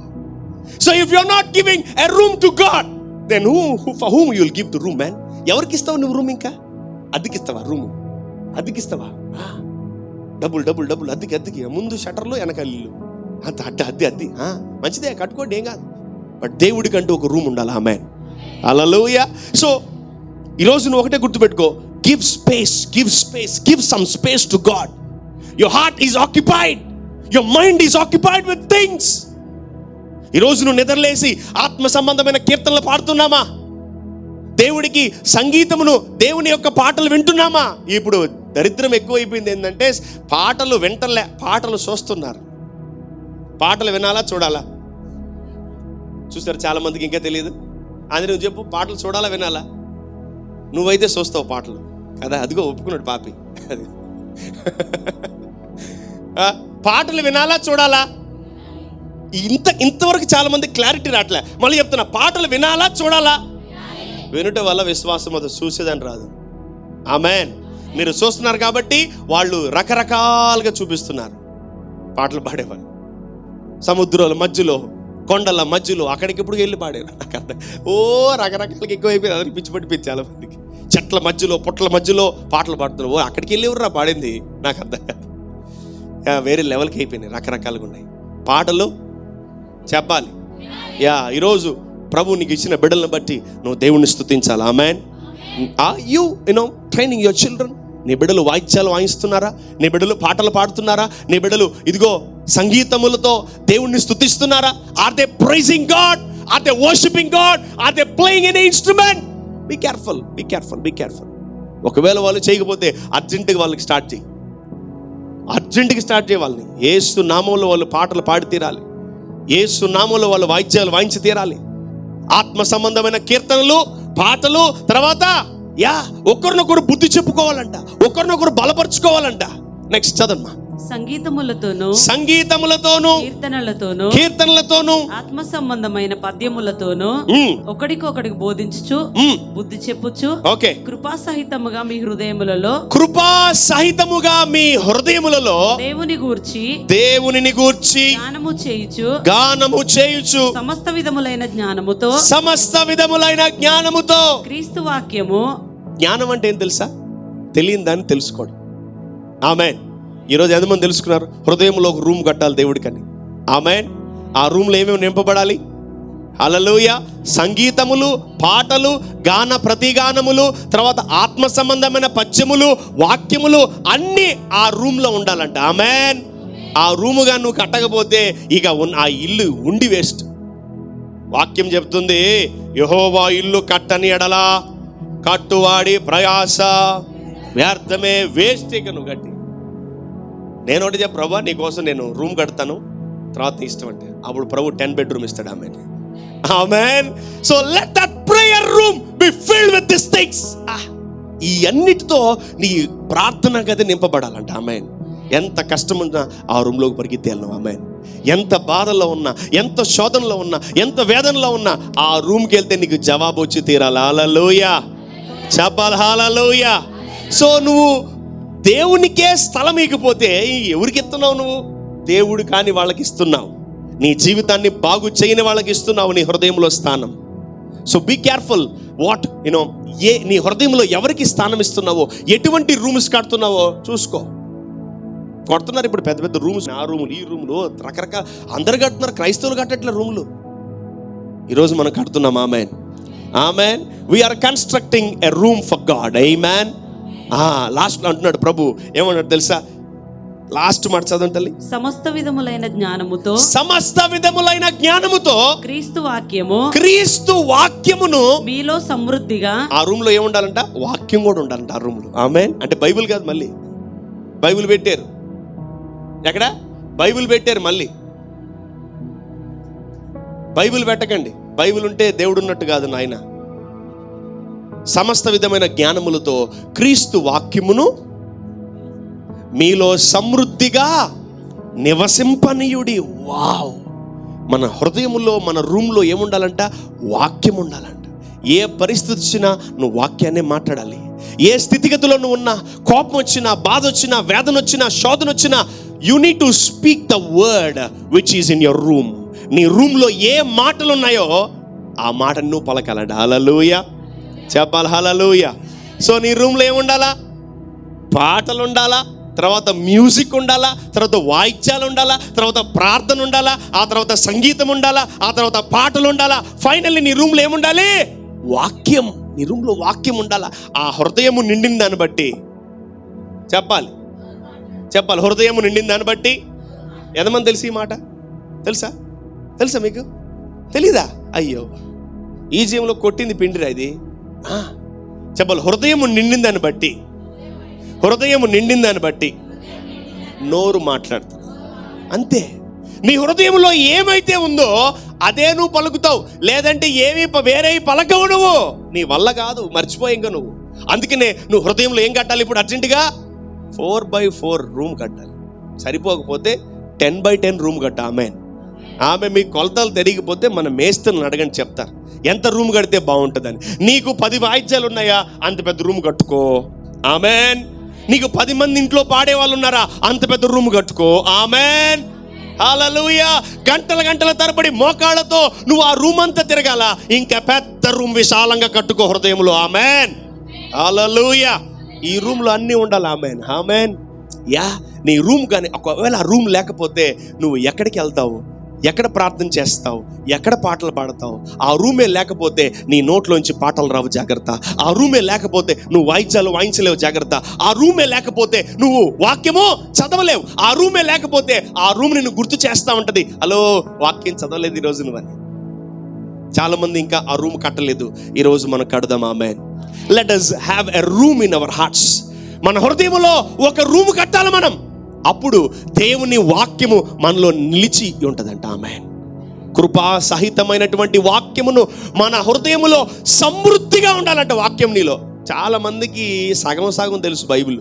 So if you are not giving a room to God, then for whom you will give the room man. ఎవరికి ఇస్తావు నువ్వు రూమ్? ఇంకా అద్దెకిస్తావా? రూము అద్దెకిస్తావా? డబ్బులు అద్దెకి ముందు షటర్లు, వెనకాల ఇల్లు, అంత అద్దె మంచిదే, కట్టుకోండి, ఏం కాదు. బట్ దేవుడికంటూ ఒక రూమ్ ఉండాలి. ఆమెన్. హల్లెలూయా. సో ఈరోజు నువ్వు ఒకటే గుర్తుపెట్టుకో, give some space to God. Your heart is occupied, your mind is occupied with things. ఈరోజు నువ్వు నిద్రలేసి ఆత్మ సంబంధమైన కీర్తనలు పాడుతున్నామా? దేవుడికి సంగీతమును, దేవుని యొక్క పాటలు వింటున్నామా? ఇప్పుడు దరిద్రం ఎక్కువైపోయింది ఏంటంటే, పాటలు వింటలే, పాటలు చూస్తున్నారు. పాటలు వినాలా చూడాలా? చూస్తారు చాలా మందికి, ఇంకా తెలియదు. అది నువ్వు చెప్పు, పాటలు చూడాలా వినాలా? నువ్వైతే చూస్తావు పాటలు కదా, అదిగో ఒప్పుకున్నాడు పాపి. అది పాటలు వినాలా చూడాలా? ఇంతవరకు చాలా మంది క్లారిటీ రావట్లే. మళ్ళీ చెప్తున్నా, పాటలు వినాలా చూడాలా? వినుట వల్ల విశ్వాసం, అది చూసేదని రాదు. ఆమెన్. మీరు చూస్తున్నారు కాబట్టి వాళ్ళు రకరకాలుగా చూపిస్తున్నారు. పాటలు పాడేవాళ్ళు సముద్రాల మధ్యలో, కొండల మధ్యలో, అక్కడికి ఇప్పుడు వెళ్ళి పాడారు. నాకు అర్థం, రకరకాలకి ఎక్కువైపోయింది. అందరికి పిచ్చి పట్టిపోయింది చాలా మందికి. చెట్ల మధ్యలో, పుట్ల మధ్యలో పాటలు పాడుతున్నారు. అక్కడికి వెళ్ళి ఎవరురా పాడింది? నాకు అర్థం కాదు. వేరే లెవెల్కి అయిపోయినాయి, రకరకాలుగా ఉన్నాయి పాటలు. చెప్పాలి. ఈరోజు ప్రభు నీకు ఇచ్చిన బిడ్డలను బట్టి నువ్వు దేవుణ్ణి స్తుతించాలి. ఆమెన్. You know training your children. నీ బిడ్డలు వాయిద్యాలు వాయిస్తున్నారా? నీ బిడ్డలు పాటలు పాడుతున్నారా? నీ బిడ్డలు ఇదిగో సంగీతములతో దేవుణ్ణి స్తుతిస్తున్నారా? Are they praising God? Are they worshipping God? Are they playing an instrument? Be careful. ఒకవేళ వాళ్ళు చేయకపోతే అర్జెంటుగా వాళ్ళకి స్టార్ట్ చేయి. వాళ్ళని యేసు నామంలో వాళ్ళు పాటలు పాడి తీరాలి. యేసు నామంలో వాళ్ళు వాయిద్యాలు వాయించి తీరాలి. ఆత్మ సంబంధమైన కీర్తనలు, పాటలు, తర్వాత ఒకరినొకరు బుద్ధి చెప్పుకోవాలంట, ఒకరినొకరు బలపరుచుకోవాలంట. నెక్స్ట్ చదమ్మా. సంగీతములతోను కీర్తనలతోను ఆత్మ సంబంధమైన పద్యములతోను ఒకడికొకడికి బోధించుచు బుద్ధి చెప్పుచు ఓకే కృపా సహితముగా మీ హృదయములలో దేవునిని గూర్చి గానము చేయుచు సమస్త విధములైన జ్ఞానముతో క్రీస్తు వాక్యము. జ్ఞానం అంటే ఏం తెలుసా? తెలియని దాన్ని తెలుసుకోవడం. ఆమేన్. ఈరోజు ఎంతమంది తెలుసుకున్నారు? హృదయంలో ఒక రూమ్ కట్టాలి దేవుడికని. ఆమేన్. ఆ రూమ్లో ఏమేమి నింపబడాలి? హల్లెలూయా. సంగీతములు, పాటలు, గాన ప్రతిగానములు, తర్వాత ఆత్మ సంబంధమైన పద్యములు, వాక్యములు అన్నీ ఆ రూమ్లో ఉండాలంట. ఆమేన్. ఆ రూముగా నువ్వు కట్టకపోతే ఇక ఆ ఇల్లు ఉండి వేస్ట్. వాక్యం చెప్తుంది, యెహోవా ఇల్లు కట్టని ఎడలా కట్టువాడి ప్రయాస వ్యర్థమే, వేస్ట్. ఇక నువ్వు కట్టి నేను ఒకటి చెప్పు, ప్రభా నీకోసం నేను రూమ్ కడతాను, తర్వాత నీ ఇష్టం అంటే అప్పుడు ప్రభు 10 బెడ్రూమ్ ఇస్తాడు. ఆమేన్. ఆమేన్. So let that prayer room be filled with this things. ఈ అన్నిటితో నీ ప్రార్థన గది నింపబడాలంట. ఆమేన్. ఎంత కష్టం ఉన్నా ఆ రూమ్లోకి పరిగెత్తేయాలి. ఆమేన్. ఎంత బాధలో ఉన్నా, ఎంత శోధనలో ఉన్నా, ఎంత వేదనలో ఉన్నా ఆ రూమ్కి వెళ్తే నీకు జవాబు వచ్చి తీరాలి. హల్లెలూయా. చెప్పాలి హల్లెలూయా. సో నువ్వు దేవునికే స్థలం ఇకపోతే ఎవరికి ఇస్తున్నావు? నువ్వు దేవుడు కాని వాళ్ళకి ఇస్తున్నావు. నీ జీవితాన్ని బాగు చేయని వాళ్ళకి ఇస్తున్నావు నీ హృదయంలో స్థానం. సో బీ కేర్ఫుల్ వాట్ నీ హృదయంలో ఎవరికి స్థానం ఇస్తున్నావో, ఎటువంటి రూమ్స్ కడుతున్నావో చూసుకో. కడుతున్నారు ఇప్పుడు పెద్ద పెద్ద రూమ్స్, ఆ రూములు, ఈ రూములు, రకరకాల అందరు కడుతున్నారు. క్రైస్తవులు కట్టట్లే రూములు. ఈరోజు మనం కడుతున్నాం. ఆమేన్. ఆమేన్. We are constructing a room for God. ఆమేన్. లాస్ట్లో అంటున్నాడు ప్రభు, ఏమన్నాడు తెలుసా? లాస్ట్ మాట చదవండి తల్లి. సమస్త విధములైన జ్ఞానముతో క్రీస్తు వాక్యమును మీలో సమృద్ధిగా. ఆ రూమ్ లో ఏముండాలంట? వాక్యం కూడా ఉండాలంట ఆ రూమ్ లో. ఆమేన్. అంటే బైబిల్ కాదు, మళ్ళీ బైబిల్ పెట్టారు. ఎక్కడ బైబిల్ పెట్టారు? మళ్ళీ బైబిల్ పెట్టకండి. బైబిల్ ఉంటే దేవుడు ఉన్నట్టు కాదు నాయన. సమస్త విధమైన జ్ఞానములతో క్రీస్తు వాక్యమును మీలో సమృద్ధిగా నివసింపనీయుడి. వావ్. మన హృదయములో, మన రూమ్లో ఏముండాలంట? వాక్యం ఉండాలంట. ఏ పరిస్థితి వచ్చినా నువ్వు వాక్యాన్నే మాట్లాడాలి. ఏ స్థితిగతిలో నువ్వు ఉన్నా, కోపం వచ్చినా, బాధ వచ్చినా, వేదన వచ్చినా, శోధన వచ్చినా, you need to speak the word which is in your room. నీ రూమ్లో ఏ మాటలు ఉన్నాయో ఆ మాటను నువ్వు పలకాలంట. హల్లెలూయా. చెప్పాలి హల్లెలూయా. సో నీ రూమ్లో ఏముండాలా? పాటలు ఉండాలా, తర్వాత మ్యూజిక్ ఉండాలా, తర్వాత వాయిద్యాలు ఉండాలా, తర్వాత ప్రార్థన ఉండాలా, ఆ తర్వాత సంగీతం ఉండాలా, ఆ తర్వాత పాటలు ఉండాలా. ఫైనల్లీ నీ రూమ్లో ఏముండాలి? వాక్యం. నీ రూమ్లో వాక్యం ఉండాలా. ఆ హృదయము నిండిన దాన్ని బట్టి చెప్పాలి. హృదయము నిండిన దాన్ని బట్టి. ఎంతమంది తెలిసి ఈ మాట? తెలుసా మీకు? తెలీదా? అయ్యో, ఈ జీవంలో కొట్టింది పిండిరా ఇది. చెప్పాలి. హృదయము నిండిన దాన్ని బట్టి నోరు మాట్లాడుతుంది. అంతే. నీ హృదయంలో ఏమైతే ఉందో అదే నువ్వు పలుకుతావు. లేదంటే ఏమీ వేరే పలకవు నువ్వు. నీ వల్ల కాదు, మర్చిపోయి ఇంకా నువ్వు. అందుకనే నువ్వు హృదయంలో ఏం కట్టాలి ఇప్పుడు? అర్జెంటుగా 4x4 రూమ్ కట్టాలి. సరిపోకపోతే 10x10 రూమ్ కట్ట. ఆమె మీ కొలతలు తిరిగిపోతే మన మేస్త్రిని అడగండి, చెప్తారు ఎంత రూమ్ కడితే బాగుంటుందని. నీకు 10 వాయిద్యాలు ఉన్నాయా? అంత పెద్ద రూమ్ కట్టుకో. ఆమెన్. నీకు 10 మంది ఇంట్లో పాడే వాళ్ళు ఉన్నారా? అంత పెద్ద రూమ్ కట్టుకో. ఆమెన్. హల్లెలూయా. గంటల తరబడి మోకాళ్ళతో నువ్వు ఆ రూమ్ అంతా తిరగాల. ఇంకా పెద్ద రూమ్ విశాలంగా కట్టుకో హృదయంలో. ఆమెన్. హల్లెలూయా. ఈ రూమ్లో అన్నీ ఉండాలి. ఆమెన్. యా. నీ రూమ్ కానీ ఒకవేళ ఆ రూమ్ లేకపోతే నువ్వు ఎక్కడికి వెళ్తావు? ఎక్కడ ప్రార్థన చేస్తావు? ఎక్కడ పాటలు పాడతావు? ఆ రూమే లేకపోతే నీ నోట్లోంచి పాటలు రావు, జాగ్రత్త. ఆ రూమే లేకపోతే నువ్వు వాయిద్యాలు వాయించలేవు, జాగ్రత్త. ఆ రూమే లేకపోతే నువ్వు వాక్యము చదవలేవు. ఆ రూమే లేకపోతే ఆ రూమ్ నిన్ను గుర్తు చేస్తూ ఉంటుంది, హలో వాక్యం చదవలేదు ఈరోజు నువ్వని. చాలా మంది ఇంకా ఆ రూమ్ కట్టలేదు. ఈరోజు మనం కడదాం. ఆమేన్. Let us have a room in our hearts. మన హృదయంలో ఒక రూమ్ కట్టాలి మనం. అప్పుడు దేవుని వాక్యము మనలో నిలిచి ఉంటుందంట. ఆమేన్. కృపా సహితమైనటువంటి వాక్యమును మన హృదయములో సమృద్ధిగా ఉండాలంట. వాక్యం నీలో. చాలా మందికి సగం తెలుసు బైబిల్,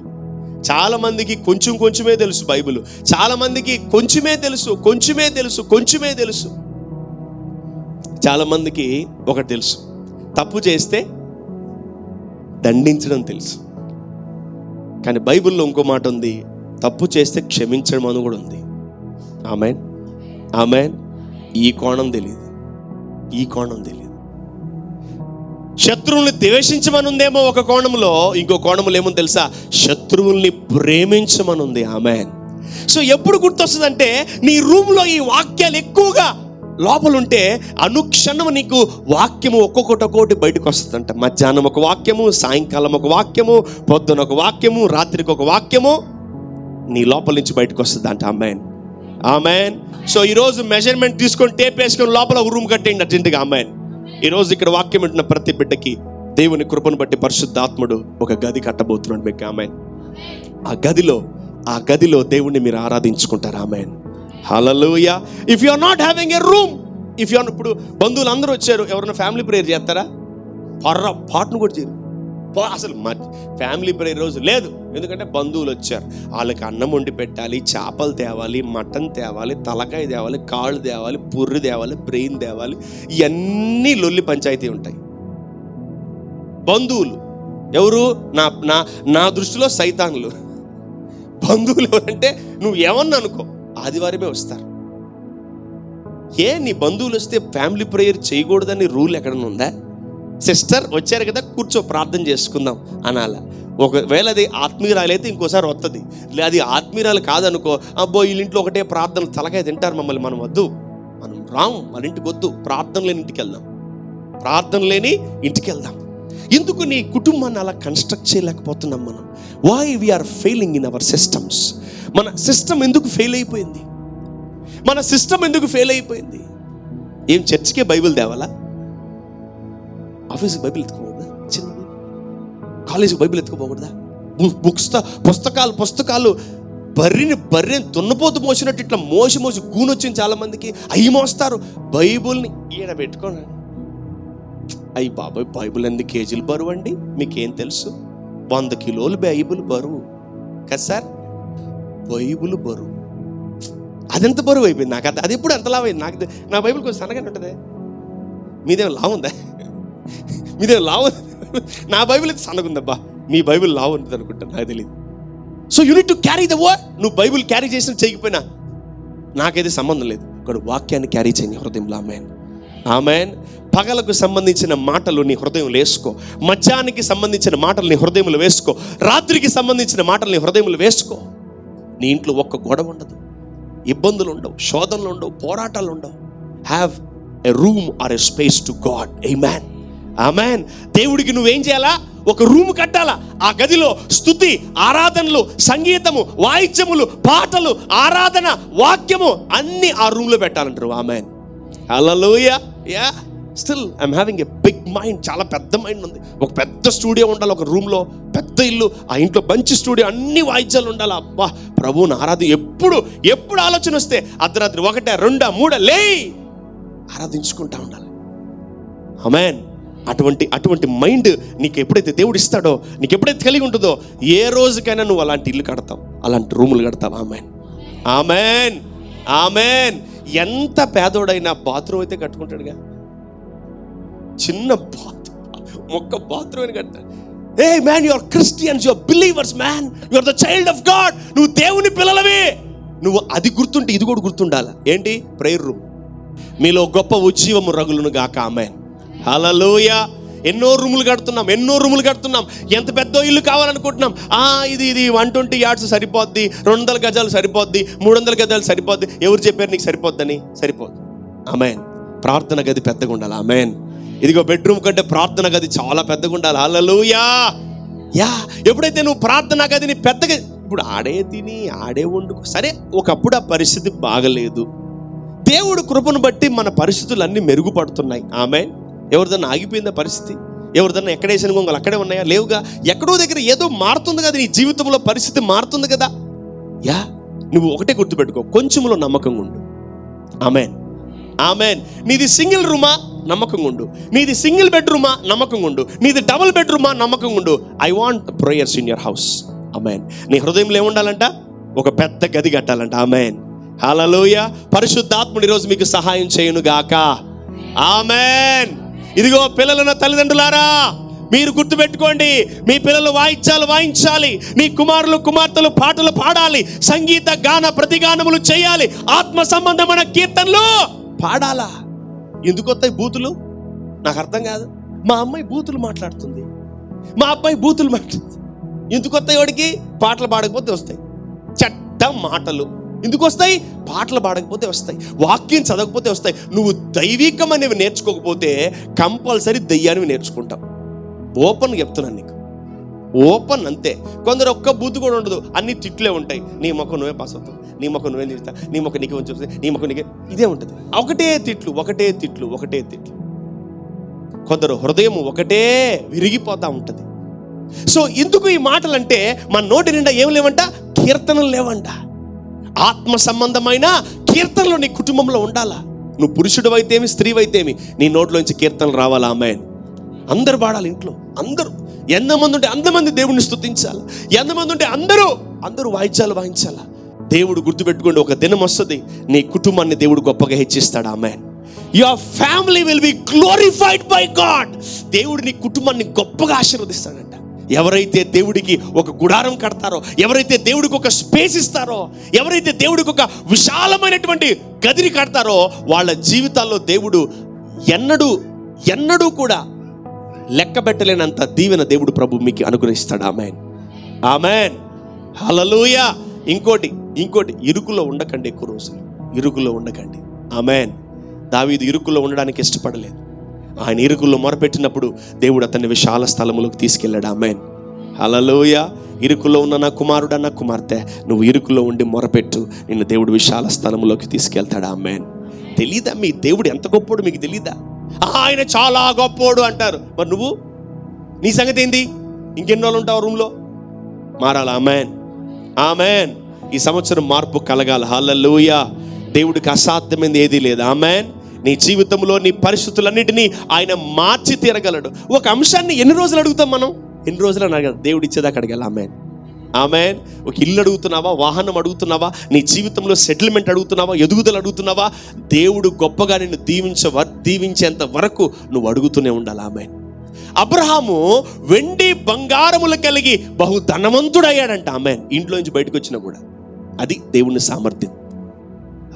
చాలా మందికి కొంచెమే తెలుసు బైబిల్, చాలా మందికి కొంచెమే తెలుసు. చాలా మందికి ఒకటి తెలుసు, తప్పు చేస్తే దండించడం తెలుసు. కానీ బైబిల్లో ఇంకో మాట ఉంది, తప్పు చేస్తే క్షమించడం అని కూడా ఉంది. ఆమెన్. ఈ కోణం తెలియదు. శత్రువుల్ని ద్వేషించమని ఉందేమో ఒక కోణంలో, ఇంకో కోణంలో ఏమో తెలుసా, శత్రువుల్ని ప్రేమించమని ఉంది. ఆమెన్. సో ఎప్పుడు గుర్తొస్తుందంటే, నీ రూమ్లో ఈ వాక్యాలు ఎక్కువగా లోపలుంటే అనుక్షణం నీకు వాక్యము ఒక్కొక్కటి బయటకు వస్తుందంట. మధ్యాహ్నం ఒక వాక్యము, సాయంకాలం ఒక వాక్యము, పొద్దున ఒక వాక్యము, రాత్రికి ఒక వాక్యము నీ లోపల నుంచి బయటకు వస్తుందంట. ఆమెన్. సో ఈరోజు మెజర్మెంట్ తీసుకొని టేప్ వేసుకొని లోపల ఒక రూమ్ కట్టేయండి అర్జెంటుగా. ఆమెన్. ఈరోజు ఇక్కడ వాక్యం వింటున్న ప్రతి బిడ్డకి దేవుని కృపను బట్టి పరిశుద్ధాత్ముడు ఒక గది కట్టబోతున్నాడు మీకు. ఆమెన్. ఆ గదిలో దేవుణ్ణి మీరు ఆరాధించుకుంటారు. ఆమెన్. హల్లెలూయా. If you are not having a room, ఇప్పుడు బంధువులు అందరూ వచ్చారు, ఎవరైనా ఫ్యామిలీ ప్రేయర్ చేస్తారా? పాటను కూడా చేయరు. అసలు ఫ్యామిలీ ప్రేయర్ రోజు లేదు. ఎందుకంటే బంధువులు వచ్చారు, వాళ్ళకి అన్నం వండి పెట్టాలి, చేపలు తేవాలి, మటన్ తేవాలి, తలకాయ తేవాలి, కాళ్ళు తేవాలి, పుర్రి తేవాలి, బ్రెయిన్ తేవాలి, ఇవన్నీ లొల్లి పంచాయతీ ఉంటాయి. బంధువులు ఎవరు? నా దృష్టిలో సైతాన్లు. బంధువులు ఎవరంటే నువ్వు ఏమన్నా అనుకో, ఆదివారమే వస్తారు. నీ బంధువులు వస్తే ఫ్యామిలీ ప్రేయర్ చేయకూడదని రూల్ ఎక్కడన్నా ఉందా? సిస్టర్ వచ్చారు కదా, కూర్చో ప్రార్థన చేసుకుందాం అనాల. ఒకవేళ అది ఆత్మీయురాలు అయితే ఇంకోసారి వస్తుంది, అది ఆత్మీయురాలు కాదనుకో, అబ్బో వీళ్ళింట్లో ఒకటే ప్రార్థన, తలకాయ తింటారు మమ్మల్ని, మనం వద్దు, మనం రాము, మన ఇంటికి వద్దు, ప్రార్థన లేని ఇంటికి వెళ్దాం. ఎందుకు నీ కుటుంబాన్ని అలా కన్స్ట్రక్ట్ చేయలేకపోతున్నాం మనం? Why we're failing in our systems? మన సిస్టమ్ ఎందుకు ఫెయిల్ అయిపోయింది? ఏం చర్చికే బైబిల్ తేవాలా? ఆఫీస్కి బైబిల్ ఎత్తుకోకూడదా? చిన్నది కాలేజీకి బైబిల్ ఎత్తుకోపోకూడదా? పుస్తకాలు బర్రెని దున్నపోతు మోసినట్టు ఇట్లా మోసి గూనొచ్చింది చాలా మందికి. అవి మోస్తారు. బైబిల్ని ఈడ పెట్టుకోండి. అయ్యి బాబాయ్, బైబిల్ ఎన్ని కేజీలు బరువు అండి? మీకేం తెలుసు? 100 కిలోలు బైబిల్ బరువు కదా సార్. బైబిల్ బరువు అదెంత బరువు అయిపోయింది నాకు. అది ఎప్పుడు ఎంత లావు అయింది నాకు. నా బైబిల్ కొంచెం సన్నగానే ఉంటుంది. మీదేమో లావు ఉందా? నా బైబిల్ అయితే సన్నగుందబ్బా, మీ బైబిల్ లావు ఉంటుంది అనుకుంటా, నాకు తెలియదు. So you need to carry the word. నువ్వు బైబిల్ క్యారీ చేసిన చేయకపోయినా నాకైతే సంబంధం లేదు. ఇక్కడ వాక్యాన్ని క్యారీ చేయని హృదయంలో. ఆమెన్. పగలకు సంబంధించిన మాటలు నీ హృదయంలో వేసుకో, మధ్యాహ్నానికి సంబంధించిన మాటలు నీ హృదయంలో వేసుకో, రాత్రికి సంబంధించిన మాటలు నీ హృదయంలో వేసుకో. నీ ఇంట్లో ఒక్క గొడవ ఉండదు, ఇబ్బందులు ఉండవు, శోధనలు ఉండవు, పోరాటాలు ఉండవు. Have a room or a space to God. Amen. దేవుడికి నువ్వేం చేయాలా? ఒక రూమ్ కట్టాలా. ఆ గదిలో స్తుతి, ఆరాధనలు, సంగీతము, వాయిద్యములు, పాటలు, ఆరాధన, వాక్యము అన్ని ఆ రూమ్లో పెట్టాలంటారు. ఆమెన్. హల్లెలూయా. Yeah, still I'm having a big mind. చాలా పెద్ద మైండ్ ఉంది. ఒక పెద్ద స్టూడియో ఉండాలి, ఒక రూమ్లో పెద్ద ఇల్లు, ఆ ఇంట్లో మంచి స్టూడియో, అన్ని వాయిద్యాలు ఉండాలి. అబ్బా, ప్రభువుని ఎప్పుడు ఆలోచన వస్తే అర్ధరాత్రి 1, 2, 3 లేయి ఆరాధించుకుంటా ఉండాలి. ఆమెన్. అటువంటి మైండ్ నీకు ఎప్పుడైతే దేవుడు ఇస్తాడో, నీకు ఎప్పుడైతే కలిగి ఉంటుందో, ఏ రోజుకైనా నువ్వు అలాంటి ఇల్లు కడతావు, అలాంటి రూములు కడతావు. ఆమెన్. ఎంత పేదోడైనా బాత్రూమ్ అయితే కట్టుకుంటాడుగా. చిన్న బాత్రూమ్ అని కట్టాడు. A man, you are Christians, you are believers man, you are the child of God. నువ్వు దేవుని పిల్లలవే. నువ్వు అది గుర్తుంటే ఇది కూడా గుర్తుండాలి. ఏంటి? Prayer room. మీలో గొప్ప ఉజ్జీవము రగులును గాక. ఆమెన్. హల్లెలూయా. ఎన్నో రూములు కడుతున్నాం. ఎంత పెద్ద ఇల్లు కావాలనుకుంటున్నాం. ఇది 120 yards సరిపోద్ది, 200 గజాలు సరిపోద్ది, 300 గజాలు సరిపోద్ది. ఎవరు చెప్పారు నీకు సరిపోద్దని? సరిపోద్ది. ఆమెన్. ప్రార్థన గది పెద్దగా ఉండాలి. ఆమెన్. ఇదిగో బెడ్రూమ్ కంటే ప్రార్థన గది చాలా పెద్దగా ఉండాలి. హల్లెలూయా. ఎప్పుడైతే నువ్వు ప్రార్థన గదిని పెద్దగా, ఇప్పుడు ఆడే తిని ఆడే వండుకో, సరే ఒకప్పుడు ఆ పరిస్థితి బాగలేదు. దేవుడు కృపను బట్టి మన పరిస్థితులు అన్నీ మెరుగుపడుతున్నాయి. ఆమెన్. ఎవరిదన్నా ఆగిపోయిందా పరిస్థితి? ఎవరిదన్నా ఎక్కడేసిన గొంగలు అక్కడే ఉన్నాయా? లేవుగా. ఎక్కడో దగ్గర ఏదో మారుతుంది కదా, నీ జీవితంలో పరిస్థితి మారుతుంది కదా. నువ్వు ఒకటే గుర్తుపెట్టుకో, కొంచెంలో నమ్మకంగా ఉండు. ఆమెన్. నీది సింగిల్ రూమా? నమ్మకంగా ఉండు. నీది సింగిల్ బెడ్రూమా? నమ్మకంగా ఉండు. నీది డబుల్ బెడ్రూమా? నమ్మకంగా ఉండు. I want prayers in your house. ఆమేన్. నీ హృదయంలో ఏముండాలంట? ఒక పెద్ద గది కట్టాలంట. ఆమేన్. హల్లెలూయా. పరిశుద్ధాత్ముడు ఈరోజు మీకు సహాయం చేయును గాక. ఆమేన్. ఇదిగో పిల్లలున్న తల్లిదండ్రులారా, మీరు గుర్తుపెట్టుకోండి, మీ పిల్లలు వాయిద్యాలు వాయించాలి, నీ కుమారులు కుమార్తెలు పాటలు పాడాలి, సంగీత గాన ప్రతిగానములు చేయాలి, ఆత్మ సంబంధమైన కీర్తనలు పాడాలా. ఎందుకు వస్తాయి బూతులు? నాకు అర్థం కాదు. మా అమ్మాయి బూతులు మాట్లాడుతుంది, మా అబ్బాయి బూతులు మాట్లాడుతుంది. ఎందుకు వస్తాయి? వాడికి పాటలు పాడకపోతే వస్తాయి. చెడ్డ మాటలు ఎందుకు వస్తాయి? పాటలు పాడకపోతే వస్తాయి. వాక్యం చదవకపోతే వస్తాయి. నువ్వు దైవికం అనేవి నేర్చుకోకపోతే కంపల్సరీ దెయ్యాన్ని నేర్చుకుంటావు. ఓపెన్ చెప్తున్నాను నీకు, ఓపెన్ అంతే. కొందరు ఒక్క బూతు కూడా ఉండదు, అన్ని తిట్లే ఉంటాయి. నీ మొక్క నువ్వే పాస్ అవుతావు, నీ మొక్క నువ్వే తీస్తా, నీ మొక్క నీకు వచ్చి, నీ మొక్క నీకే, ఇదే ఉంటుంది. ఒకటే తిట్లు, ఒకటే తిట్లు, ఒకటే తిట్లు. కొందరు హృదయం ఒకటే విరిగిపోతా ఉంటుంది. సో ఎందుకు ఈ మాటలు అంటే, మన నోటి నిండా ఏం లేవంట? కీర్తనలు లేవంట. ఆత్మ సంబంధమైన కీర్తనలు నీ కుటుంబంలో ఉండాలా. నువ్వు పురుషుడు అయితేమి, స్త్రీ అయితేమి, నీ నోట్లోంచి కీర్తనలు రావాలా. ఆమేన్. అందరు పాడాలి ఇంట్లో. అందరూ ఎంతమంది ఉంటే అంతమంది దేవుడిని స్తుతించాలి. ఎంతమంది ఉంటే అందరూ వాయిద్యాలు వాయించాలా. దేవుడు గుర్తుపెట్టుకోండి, ఒక దినం వస్తుంది నీ కుటుంబాన్ని దేవుడు గొప్పగా హెచ్చిస్తాడు. ఆమేన్. Your family will be glorified by God. దేవుడు నీ కుటుంబాన్ని గొప్పగా ఆశీర్వదిస్తాడంట. ఎవరైతే దేవుడికి ఒక గుడారం కడతారో, ఎవరైతే దేవుడికి ఒక స్పేస్ ఇస్తారో, ఎవరైతే దేవుడికి ఒక విశాలమైనటువంటి గదిని కడతారో, వాళ్ళ జీవితాల్లో దేవుడు ఎన్నడూ కూడా లెక్క పెట్టలేనంత దీవెన దేవుడు ప్రభు మీకు అనుగ్రహిస్తాడు. ఆమేన్. ఆమేన్. హల్లెలూయా. ఇంకోటి ఇరుకులో ఉండకండి. ఎక్కువ రోజులు ఇరుకులో ఉండకండి. ఆమేన్. దావీదు ఇరుకులో ఉండడానికి ఇష్టపడలేదు. ఆయన ఇరుకుల్లో మొరపెట్టినప్పుడు దేవుడు అతన్ని విశాల స్థలములకు తీసుకెళ్ళాడు. ఆమేన్. హల్లెలూయా. ఇరుకులో ఉన్న నా కుమారుడు, నా కుమార్తె, నువ్వు ఇరుకులో ఉండి మొరపెట్టు, నిన్ను దేవుడు విశాల స్థలములోకి తీసుకెళ్తాడు. ఆమేన్. తెలీదా మీ దేవుడు ఎంత గొప్పోడు? మీకు తెలీదా? ఆయన చాలా గొప్పోడు అంటారు. మరి నువ్వు, నీ సంగతి ఏంది? ఇంకెన్ని రోజులు ఉంటావు రూమ్లో? మారాలా. ఆమేన్. ఆమేన్. ఈ సంవత్సరం మార్పు కలగాలి. హల్లెలూయా. దేవుడికి అసాధ్యమైంది ఏదీ లేదు. ఆమేన్. నీ జీవితంలో నీ పరిస్థితులన్నిటినీ ఆయన మార్చి తీరగలడు. ఒక అంశాన్ని ఎన్ని రోజులు అడుగుతాం మనం? ఎన్ని రోజులు అడగదు, దేవుడు ఇచ్చేదాకా అడగాలి. ఆమేన్. ఆమేన్. ఒక ఇల్లు అడుగుతున్నావా, వాహనం అడుగుతున్నావా, నీ జీవితంలో సెటిల్మెంట్ అడుగుతున్నావా, ఎదుగుదల అడుగుతున్నావా, దేవుడు గొప్పగా నిన్ను దీవించేంత వరకు నువ్వు అడుగుతూనే ఉండాలి. ఆమేన్. అబ్రహాము వెండి బంగారములు కలిగి బహు ధనవంతుడయ్యాడంట. ఆమేన్. ఇంట్లో నుంచి బయటకు వచ్చినా కూడా అది దేవుని సామర్థ్యం.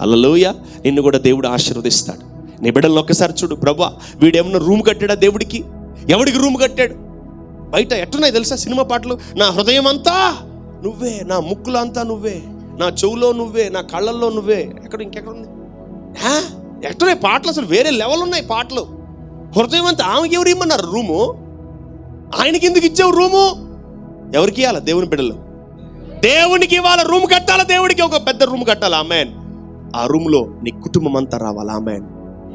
హల్లెలూయా. నిన్ను కూడా దేవుడు ఆశీర్వదిస్తాడు. నీ బిడ్డలను ఒక్కసారి చూడు. ప్రభువా, వీడేమన్నా రూమ్ కట్టాడా దేవుడికి? ఎవడికి రూమ్ కట్టాడు? బయట ఎట్టున్నాయి తెలుసా సినిమా పాటలు? నా హృదయం అంతా నువ్వే, నా ముక్కులో అంతా నువ్వే, నా చెవులో నువ్వే, నా కళ్ళల్లో నువ్వే. ఇంకెక్కడ ఉంది? ఎట్టున్నాయి పాటలు? అసలు వేరే లెవెల్ ఉన్నాయి పాటలు. హృదయం అంతా. ఆమెకి ఎవరు ఇమ్మన్నారు రూము? ఆయనకి ఎందుకు ఇచ్చావు రూము? ఎవరికి ఇవ్వాలా? దేవుని బిడ్డలు. దేవునికి ఇవ్వాలి. రూమ్ కట్టాలా, దేవుడికి ఒక పెద్ద రూమ్ కట్టాలి. ఆమేన్. ఆ రూమ్లో నీ కుటుంబం అంతా రావాలి. ఆమేన్.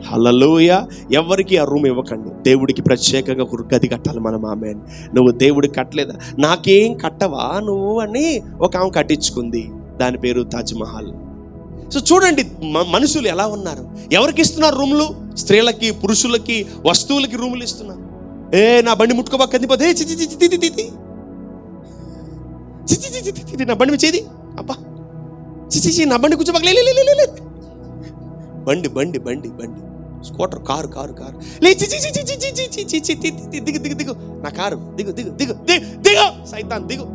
హల్లెలూయా. ఎవరికి ఆ రూమ్ ఇవ్వకండి. దేవుడికి ప్రత్యేకంగా ఒక గది కట్టాలి మనం. ఆమేన్. నువ్వు దేవుడికి కట్టలేదా? నాకేం కట్టవా నువ్వు అని ఒక ఆమె కట్టించుకుంది. దాని పేరు తాజ్మహల్. సో చూడండి మనుషులు ఎలా ఉన్నారు. ఎవరికి ఇస్తున్నారు రూములు? స్త్రీలకి, పురుషులకి, వస్తువులకి రూములు ఇస్తున్నారు. నా బండి ముట్టుకోబా, కందిపోతే నా బండి చేది, అబ్బా చిచి, నా బండి కూర్చోబాక, బండి స్కూటర్, కారు లే, దిగు నా కారు, దిగు సైతాన్ దిగు.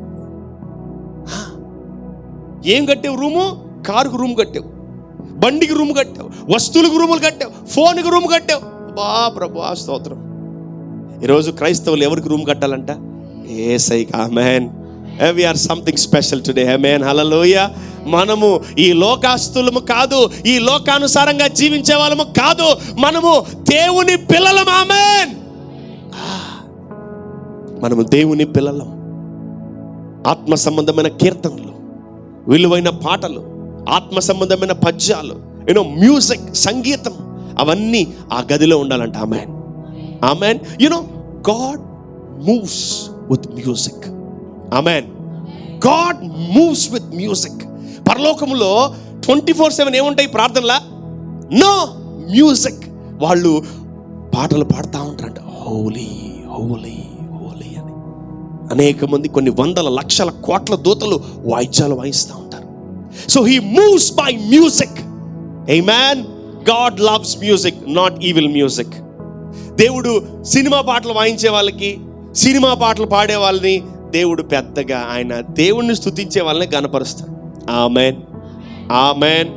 ఏం కట్టావు రూము? కారుకు రూమ్ కట్టావు, బండికి రూమ్ కట్టావు, వస్తువులకు రూములు కట్టావు, ఫోన్కి రూమ్ కట్టావు. బా ప్రభు స్తోత్రం. ఈరోజు క్రైస్తవులు ఎవరికి రూమ్ కట్టాలంట? యేసయ్యకి. ఆమేన్. We are something special today. Amen. Hallelujah. మనము ఈ లోకాస్తులము కాదు, ఈ లోకానుసారంగా జీవించే వాళ్ళము కాదు, మనము దేవుని పిల్లలం. ఆమేన్. మనము దేవుని పిల్లలం. ఆత్మ సంబంధమైన కీర్తనలు, విలువైన పాటలు, ఆత్మ సంబంధమైన పద్యాలు, మ్యూజిక్, సంగీతం, అవన్నీ ఆ గదిలో ఉండాలంట. ఆమేన్. ఆమేన్. God moves with music. Amen. God moves with music. పరలోకములో 24/7 ఏముంటాయి ప్రార్థనలా? No music. వాళ్ళు పాటలు పాడుతూ ఉంటారంట. హోలీ హోలీ హోలీ అని. అనేక మంది కొన్ని వందల లక్షల కోట్ల దూతలు వాయిద్యాలు వాయిస్తూ ఉంటారు. So he moves by music. Amen. God loves music, not evil music. దేవుడు సినిమా పాటలు వాయించే వాళ్ళకి, సినిమా పాటలు పాడే వాళ్ళని దేవుడు పెద్దగా ఆయన దేవుణ్ణి స్తుతించే వాళ్ళని గణపరుస్తాడు. ఆమేన్, ఆమేన్.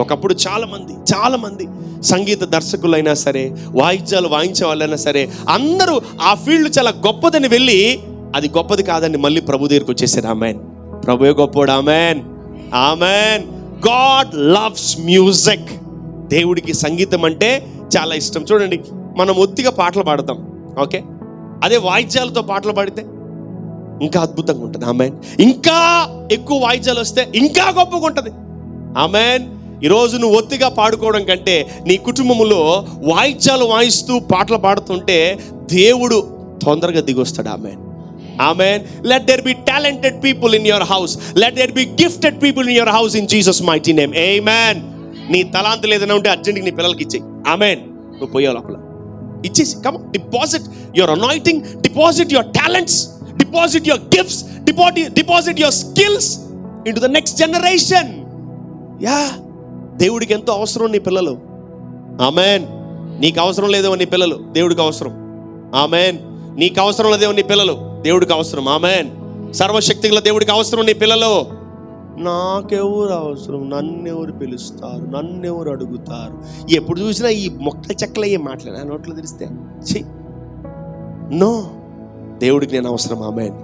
ఒకప్పుడు చాలా మంది సంగీత దర్శకులైనా సరే, వాయిద్యాలు వాయించే వాళ్ళైనా సరే, అందరూ ఆ ఫీల్డ్ చాలా గొప్పదని వెళ్ళి అది గొప్పది కాదని మళ్ళీ ప్రభు దగ్గరికి వచ్చేసారు. ఆమేన్. ప్రభువే గొప్పోడు. ఆమేన్, ఆమేన్. God loves music. దేవుడికి సంగీతం అంటే చాలా ఇష్టం. చూడండి, మనం ఒత్తిగా పాటలు పాడతాం, ఓకే. అదే వాయిద్యాలతో పాటలు పాడితే ఇంకా అద్భుతంగా ఉంటుంది. ఆమేన్. ఇంకా ఎక్కువ వాయిద్యాలు వస్తే ఇంకా గొప్పగా ఉంటుంది. ఆమేన్. ఈరోజు నువ్వు ఒత్తిగా పాడుకోవడం కంటే నీ కుటుంబంలో వాయిద్యాలు వాయిస్తూ పాటలు పాడుతుంటే దేవుడు తొందరగా దిగొస్తాడు. ఆమేన్, ఆమేన్. Let there be talented people in your house. Let there be gifted people in your house in Jesus mighty name. ఆమేన్. నీ తలాంతులు ఏదైనా ఉంటే అర్జెంట్గా నీ పిల్లలకి ఇచ్చేయి. ఆమేన్. నువ్వు పోయే లోపల ఇచ్చేసి, come deposit your anointing, deposit your talents, deposit your gifts, deposit your skills into the next generation. Yeah, దేవుడికి ఎంతో అవసరం నీ పిల్లలు. ఆమేన్. నీకు అవసరం లేదేమో నీ పిల్లలు, దేవుడికి అవసరం. ఆమేన్. నీకు అవసరం లేదేమో నీ పిల్లలు, దేవుడికి అవసరం. ఆమేన్. సర్వశక్తి గల దేవుడికి అవసరం నీ పిల్లలు. నాకెవరు అవసరం, నన్నెవరు పిలుస్తారు, నన్నెవరు అడుగుతారు, ఎప్పుడు చూసినా ఈ మొక్కల చెక్కలు ఏ మాట్లాడినా నోట్లో తెరిస్తే నో, దేవుడికి నేను అవసరం. ఆమేన్.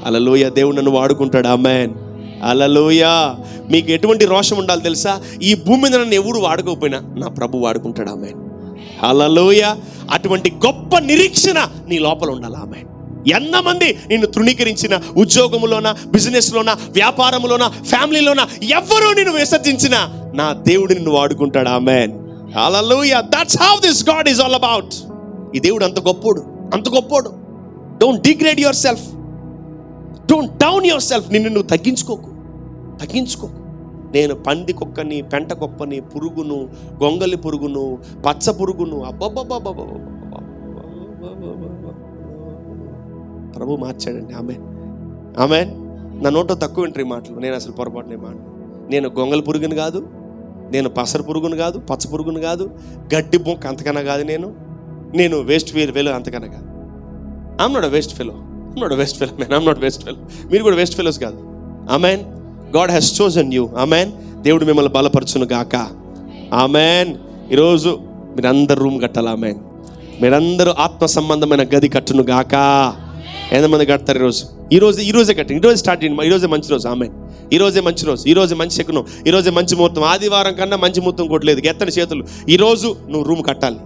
హల్లెలూయా. దేవుడు నన్ను వాడుకుంటాడు. ఆమేన్. హల్లెలూయా. మీకు ఎటువంటి రోషం ఉండాలి తెలుసా? ఈ భూమి మీద నన్ను ఎవరు వాడుకోకపోయినా నా ప్రభు వాడుకుంటాడు. ఆమేన్. హల్లెలూయా. అటువంటి గొప్ప నిరీక్షణ నీ లోపల ఉండాలి. ఆమేన్. ఎంతమంది నిన్ను తృణీకరించిన, ఉద్యోగములోన, బిజినెస్లోన, వ్యాపారంలోన, ఫ్యామిలీలోన ఎవరూ నిన్ను విసర్జించినా నా దేవుడు నిన్ను వాడుకుంటాడు. ఆమేన్. హల్లెలూయా. That's how this God is all about. ఈ దేవుడు అంత గొప్పోడు, అంత గొప్పోడు. Don't degrade your self, don't down your self. నిన్ను నువ్వు తగ్గించుకోకు. నేను పంది కుక్కని, పెంట కుక్కని, పురుగును, గొంగలి పురుగును, పచ్చ పురుగును, అబ్బబ్బబ్బబ్బ ప్రభు మార్చాడండి. ఆమేన్, ఆమేన్. నా నోట్లో తక్కువ వింటారు ఈ మాటలు. నేను అసలు పొరపాటునే మాట. నేను గొంగలి పురుగుని కాదు, నేను పసర పురుగును కాదు, పచ్చ పురుగును కాదు, గడ్డి బొక్క అంతకన్నా కాదు. నేను వేస్ట్ ఫెలో అంతకన్నా కాదు. ఐఎమ్ నాట్ వేస్ట్ ఫెలో, మీరు కూడా వేస్ట్ ఫెలోస్ కాదు. ఆమేన్. God has chosen you. ఆమేన్. దేవుడు మిమ్మల్ని బలపరచును గాక. ఆమేన్. ఈరోజు మీరందరూ రూమ్ కట్టాలి. ఆమేన్. మీరందరూ ఆత్మ సంబంధమైన గది కట్టును గాక. ఎంతమంది కడతారు ఈరోజే కట్టండి. ఈరోజే స్టార్ట్ చేయండి. ఈరోజే మంచి రోజు. ఆమేన్. ఈరోజే మంచి రోజు, ఈరోజే మంచి శకునం, ఈరోజే మంచి ముహూర్తం. ఆదివారం కన్నా మంచి ముహూర్తం కొట్టలేదు. ఎత్తని చేతులు. ఈరోజు నువ్వు రూమ్ కట్టాలి.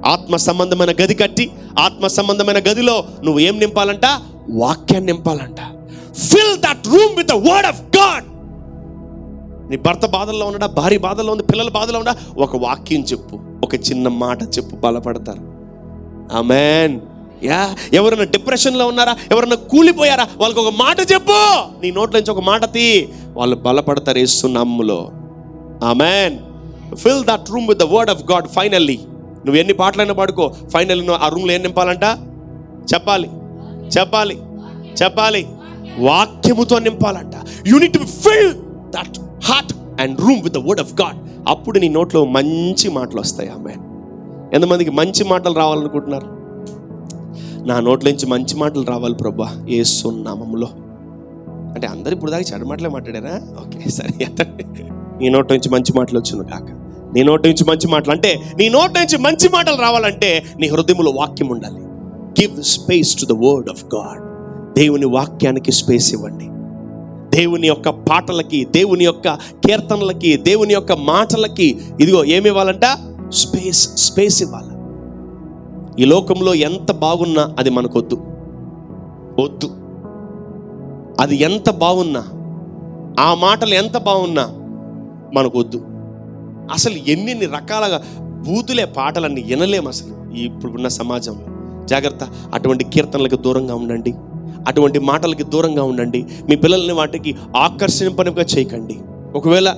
ఆత్మ సంబంధమైన గది కట్టి, ఆత్మ సంబంధమైన గదిలో నువ్వు ఏం నింపాలంట? వాక్యాన్ని నింపాలంట. Fill that room with the word of God. నీ భర్త బాధల్లో ఉన్నాడా, భార్య బాధల్లో ఉంది, పిల్లల బాధల్లో ఉన్నాడా, ఒక వాక్యం చెప్పు, ఒక చిన్న మాట చెప్పు, బలపడతారు. ఆమేన్. యా, ఎవరైనా డిప్రెషన్లో ఉన్నారా, ఎవరైనా కూలిపోయారా, వాళ్ళకి ఒక మాట చెప్పు. నీ నోట్ల నుంచి ఒక మాట తీ, వాళ్ళు బలపడతారు యేసు నామములో. ఆమేన్. Fill that room with the word of God. Finally నువ్వు ఎన్ని పాటలైనా పాడుకో, ఫైనల్లీ నువ్వు ఆ రూమ్లో ఏం నింపాలంట? చెప్పాలి. వాక్యముతో నింపాలంట. You need to fill that heart and room with the word of God. అప్పుడు నీ నోట్లో మంచి మాటలు వస్తాయి. ఆమేన్. ఎంతమందికి మంచి మాటలు రావాలనుకుంటున్నారు? నా నోట్ల నుంచి మంచి మాటలు రావాలి ప్రభువా యేసు నామములో. అంటే అందరు ఇప్పుడు దాకా చెడు మాటలే మాట్లాడారా? ఓకే, సరే. నీ నోట్ల నుంచి మంచి మాటలు వచ్చును కాక. నీ నోటి నుంచి మంచి మాటలు అంటే, నీ నోటి నుంచి మంచి మాటలు రావాలంటే నీ హృదయంలో వాక్యం ఉండాలి. Give space to the word of God. దేవుని వాక్యానికి స్పేస్ ఇవ్వండి. దేవుని యొక్క పాటలకి, దేవుని యొక్క కీర్తనలకి, దేవుని యొక్క మాటలకి ఇదిగో ఏమి ఇవ్వాలంట? స్పేస్ ఇవ్వాలి. ఈ లోకంలో ఎంత బాగున్నా అది మనకొద్దు. అది ఎంత బాగున్నా, ఆ మాటలు ఎంత బాగున్నా మనకొద్దు. అసలు ఎన్ని రకాలుగా బూతులే పాటలన్నీ వినలేము అసలు ఇప్పుడున్న సమాజంలో. జాగ్రత్త. అటువంటి కీర్తనలకు దూరంగా ఉండండి, అటువంటి మాటలకి దూరంగా ఉండండి. మీ పిల్లల్ని వాటికి ఆకర్షింపనిగా చేయకండి. ఒకవేళ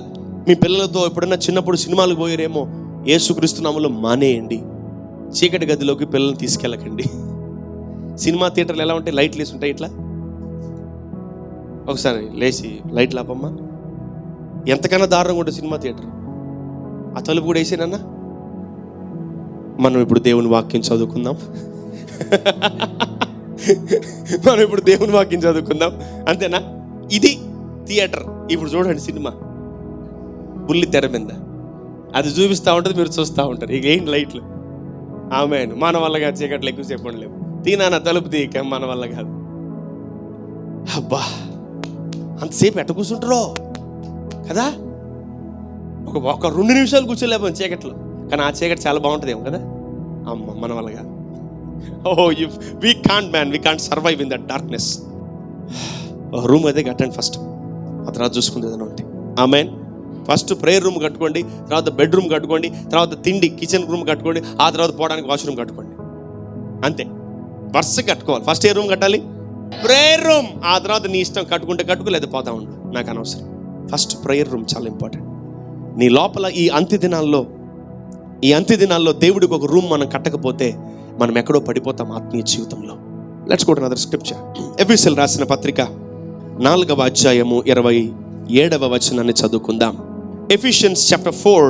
మీ పిల్లలతో ఎప్పుడైనా చిన్నప్పుడు సినిమాలకు పోయారేమో, యేసుక్రీస్తు నామములో మానేయండి. చీకటి గదిలోకి పిల్లల్ని తీసుకెళ్ళకండి. సినిమా థియేటర్లు ఎలా ఉంటాయి? లైట్లు వేసి ఉంటాయి, ఇట్లా ఒకసారి లేచి లైట్ లాపమ్మా. ఎంతకన్నా దారుణంగా ఉంటుంది సినిమా థియేటర్. ఆ తలుపు కూడా వేసేనన్నా. మనం ఇప్పుడు దేవుని వాక్యం చదువుకుందాం. మనం ఇప్పుడు దేవుని వాక్యం చదువుకుందాం, అంతేనా? ఇది థియేటర్. ఇప్పుడు చూడండి సినిమా బుల్లి తెర మీద, అది చూపిస్తూ ఉంటుంది, మీరు చూస్తూ ఉంటారు. ఇక ఏంటి లైట్లు. ఆమెన్. మన వల్ల కాదు, చీకట్లు ఎక్కువసేపు ఉండలేము. తీనాన తలుపు తీయక మన వల్ల కాదు. అబ్బా, అంతసేపు ఎట్ట కూర్చుంటారో కదా. ఒక 2 నిమిషాలు కూర్చోలేము చీకట్లో. కానీ ఆ చీకటి చాలా బాగుంటుందేమో కదా. అమ్మ, మన వల్ల కాదు. We can't man, we can't survive in that darkness. Room అయితే కట్టండి ఫస్ట్, ఆ తర్వాత చూసుకుంది ఏదైనా ఉంటే. ఆమెన్. ఫస్ట్ ప్రేయర్ రూమ్ కట్టుకోండి, తర్వాత బెడ్రూమ్ కట్టుకోండి, తర్వాత తిండి కిచెన్ రూమ్ కట్టుకోండి, ఆ తర్వాత పోవడానికి వాష్రూమ్ కట్టుకోండి. అంతే, వరుస కట్టుకోవాలి. ఫస్ట్ ఏ రూమ్ కట్టాలి? Prayer room. ఆ తర్వాత నీ ఇష్టం, కట్టుకుంటే కట్టుకో, లేదా పోతా ఉండు, నాకు అనవసరం. ఫస్ట్ ప్రేయర్ రూమ్ చాలా ఇంపార్టెంట్. నీ లోపల ఈ అంత్య దినాల్లో దేవుడికి ఒక రూమ్ మనం కట్టకపోతే మనం ఎక్కడో పడిపోతాం ఆత్మీయ జీవితంలో. Let's go to another scripture. ఎఫెసీయులు రాసిన పత్రిక 4వ అధ్యాయము 27వ వచనాన్ని చదువుకుందాం. Ephesians chapter 4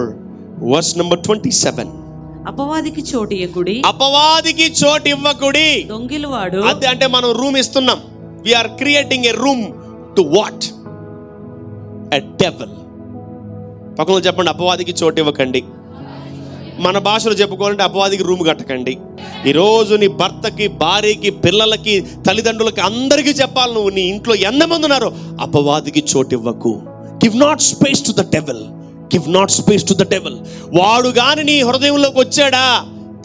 verse number 27. అపవాదికి చోటు ఇవ్వకుడి దొంగిలవాడు. అదే అంటే మనం రూమ్ ఇస్తున్నాం. We are creating a room to what? A devil. పక్కన చెప్పండి, అపవాదికి చోటు ఇవ్వకండి. మన భాషలో చెప్పుకోవాలంటే అపవాదికి రూమ్ కట్టకండి. ఈరోజు నీ భర్తకి, భార్యకి, పిల్లలకి, తల్లిదండ్రులకి అందరికీ చెప్పాలి, నువ్వు నీ ఇంట్లో ఎంతమంది ఉన్నారో అపవాదికి చోటు ఇవ్వకు. Give not space to the devil. Give not space to the devil. వాడు కానీ నీ హృదయంలోకి వచ్చాడా,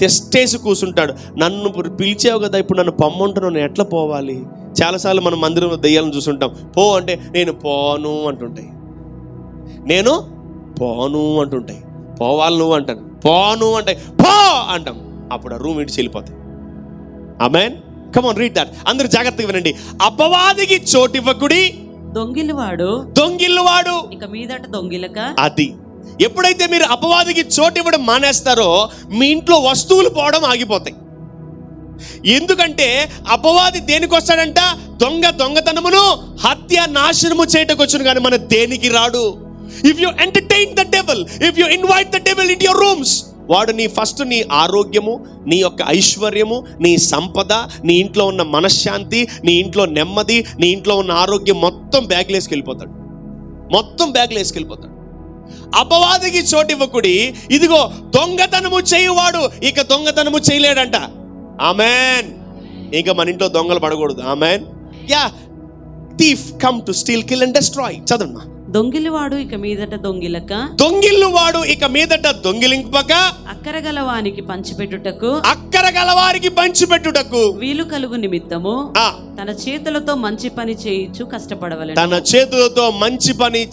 తెస్టేసి కూర్చుంటాడు. నన్ను పిలిచావు కదా, ఇప్పుడు నన్ను పొమ్మంటున్నావు, నేను ఎట్లా పోవాలి? చాలాసార్లు మనం మందిరంలో దెయ్యాలను చూసుంటాం. పో అంటే నేను పోను అంటుంటాయి, నేను పోను అంటుంటాయి. పోవాలి నువ్వు అంటాను, పోను అంటే పో అంటాం. అప్పుడు ఆ రూమ్ ఇటు వెళ్ళిపోతాయి. ఆమేన్. Come on, read that. అందరూ జాగ్రత్తగా వినండి. అపవాదికి చోటు ఇవ్వకుడి దొంగిల్లువాడు ఇక మీదట దొంగిలక. అది ఎప్పుడైతే మీరు అపవాదికి చోటు ఇవ్వడం మానేస్తారో మీ ఇంట్లో వస్తువులు పోవడం ఆగిపోతాయి. ఎందుకంటే అపవాది దేనికి వస్తాడంట? దొంగతనమును, హత్య, నాశనము చేయటకు వచ్చును, కానీ మన దేనికి రాడు. If you entertain the devil, if you invite the devil into your rooms, వాడు నీ ఆరోగ్యము, నీ యొక్క ఐశ్వర్యము, నీ సంపద, నీ ఇంట్లో ఉన్న మనశ్శాంతి, నీ ఇంట్లో నెమ్మది, నీ ఇంట్లో ఉన్న ఆరోగ్యం మొత్తం బ్యాగ్లో వేసుకెళ్ళిపోతాడు. అపవాదికి చోటు ఇవ్వకుడి. ఇదిగో దొంగతనము చేయువాడు ఇక దొంగతనము చేయలేడంట. ఆమెన్. ఇక మన ఇంట్లో దొంగలు పడకూడదు. ఆమెన్. Yeah. Thief come to steal, kill and destroy. చదవమ్మా. దొంగిలివాడు ఇక మీదట దొంగిలింపక, అక్కరగలవానికి పంచిపెట్టుటకు వీలు కలుగు నిమిత్తము తన చేతులతో మంచి పని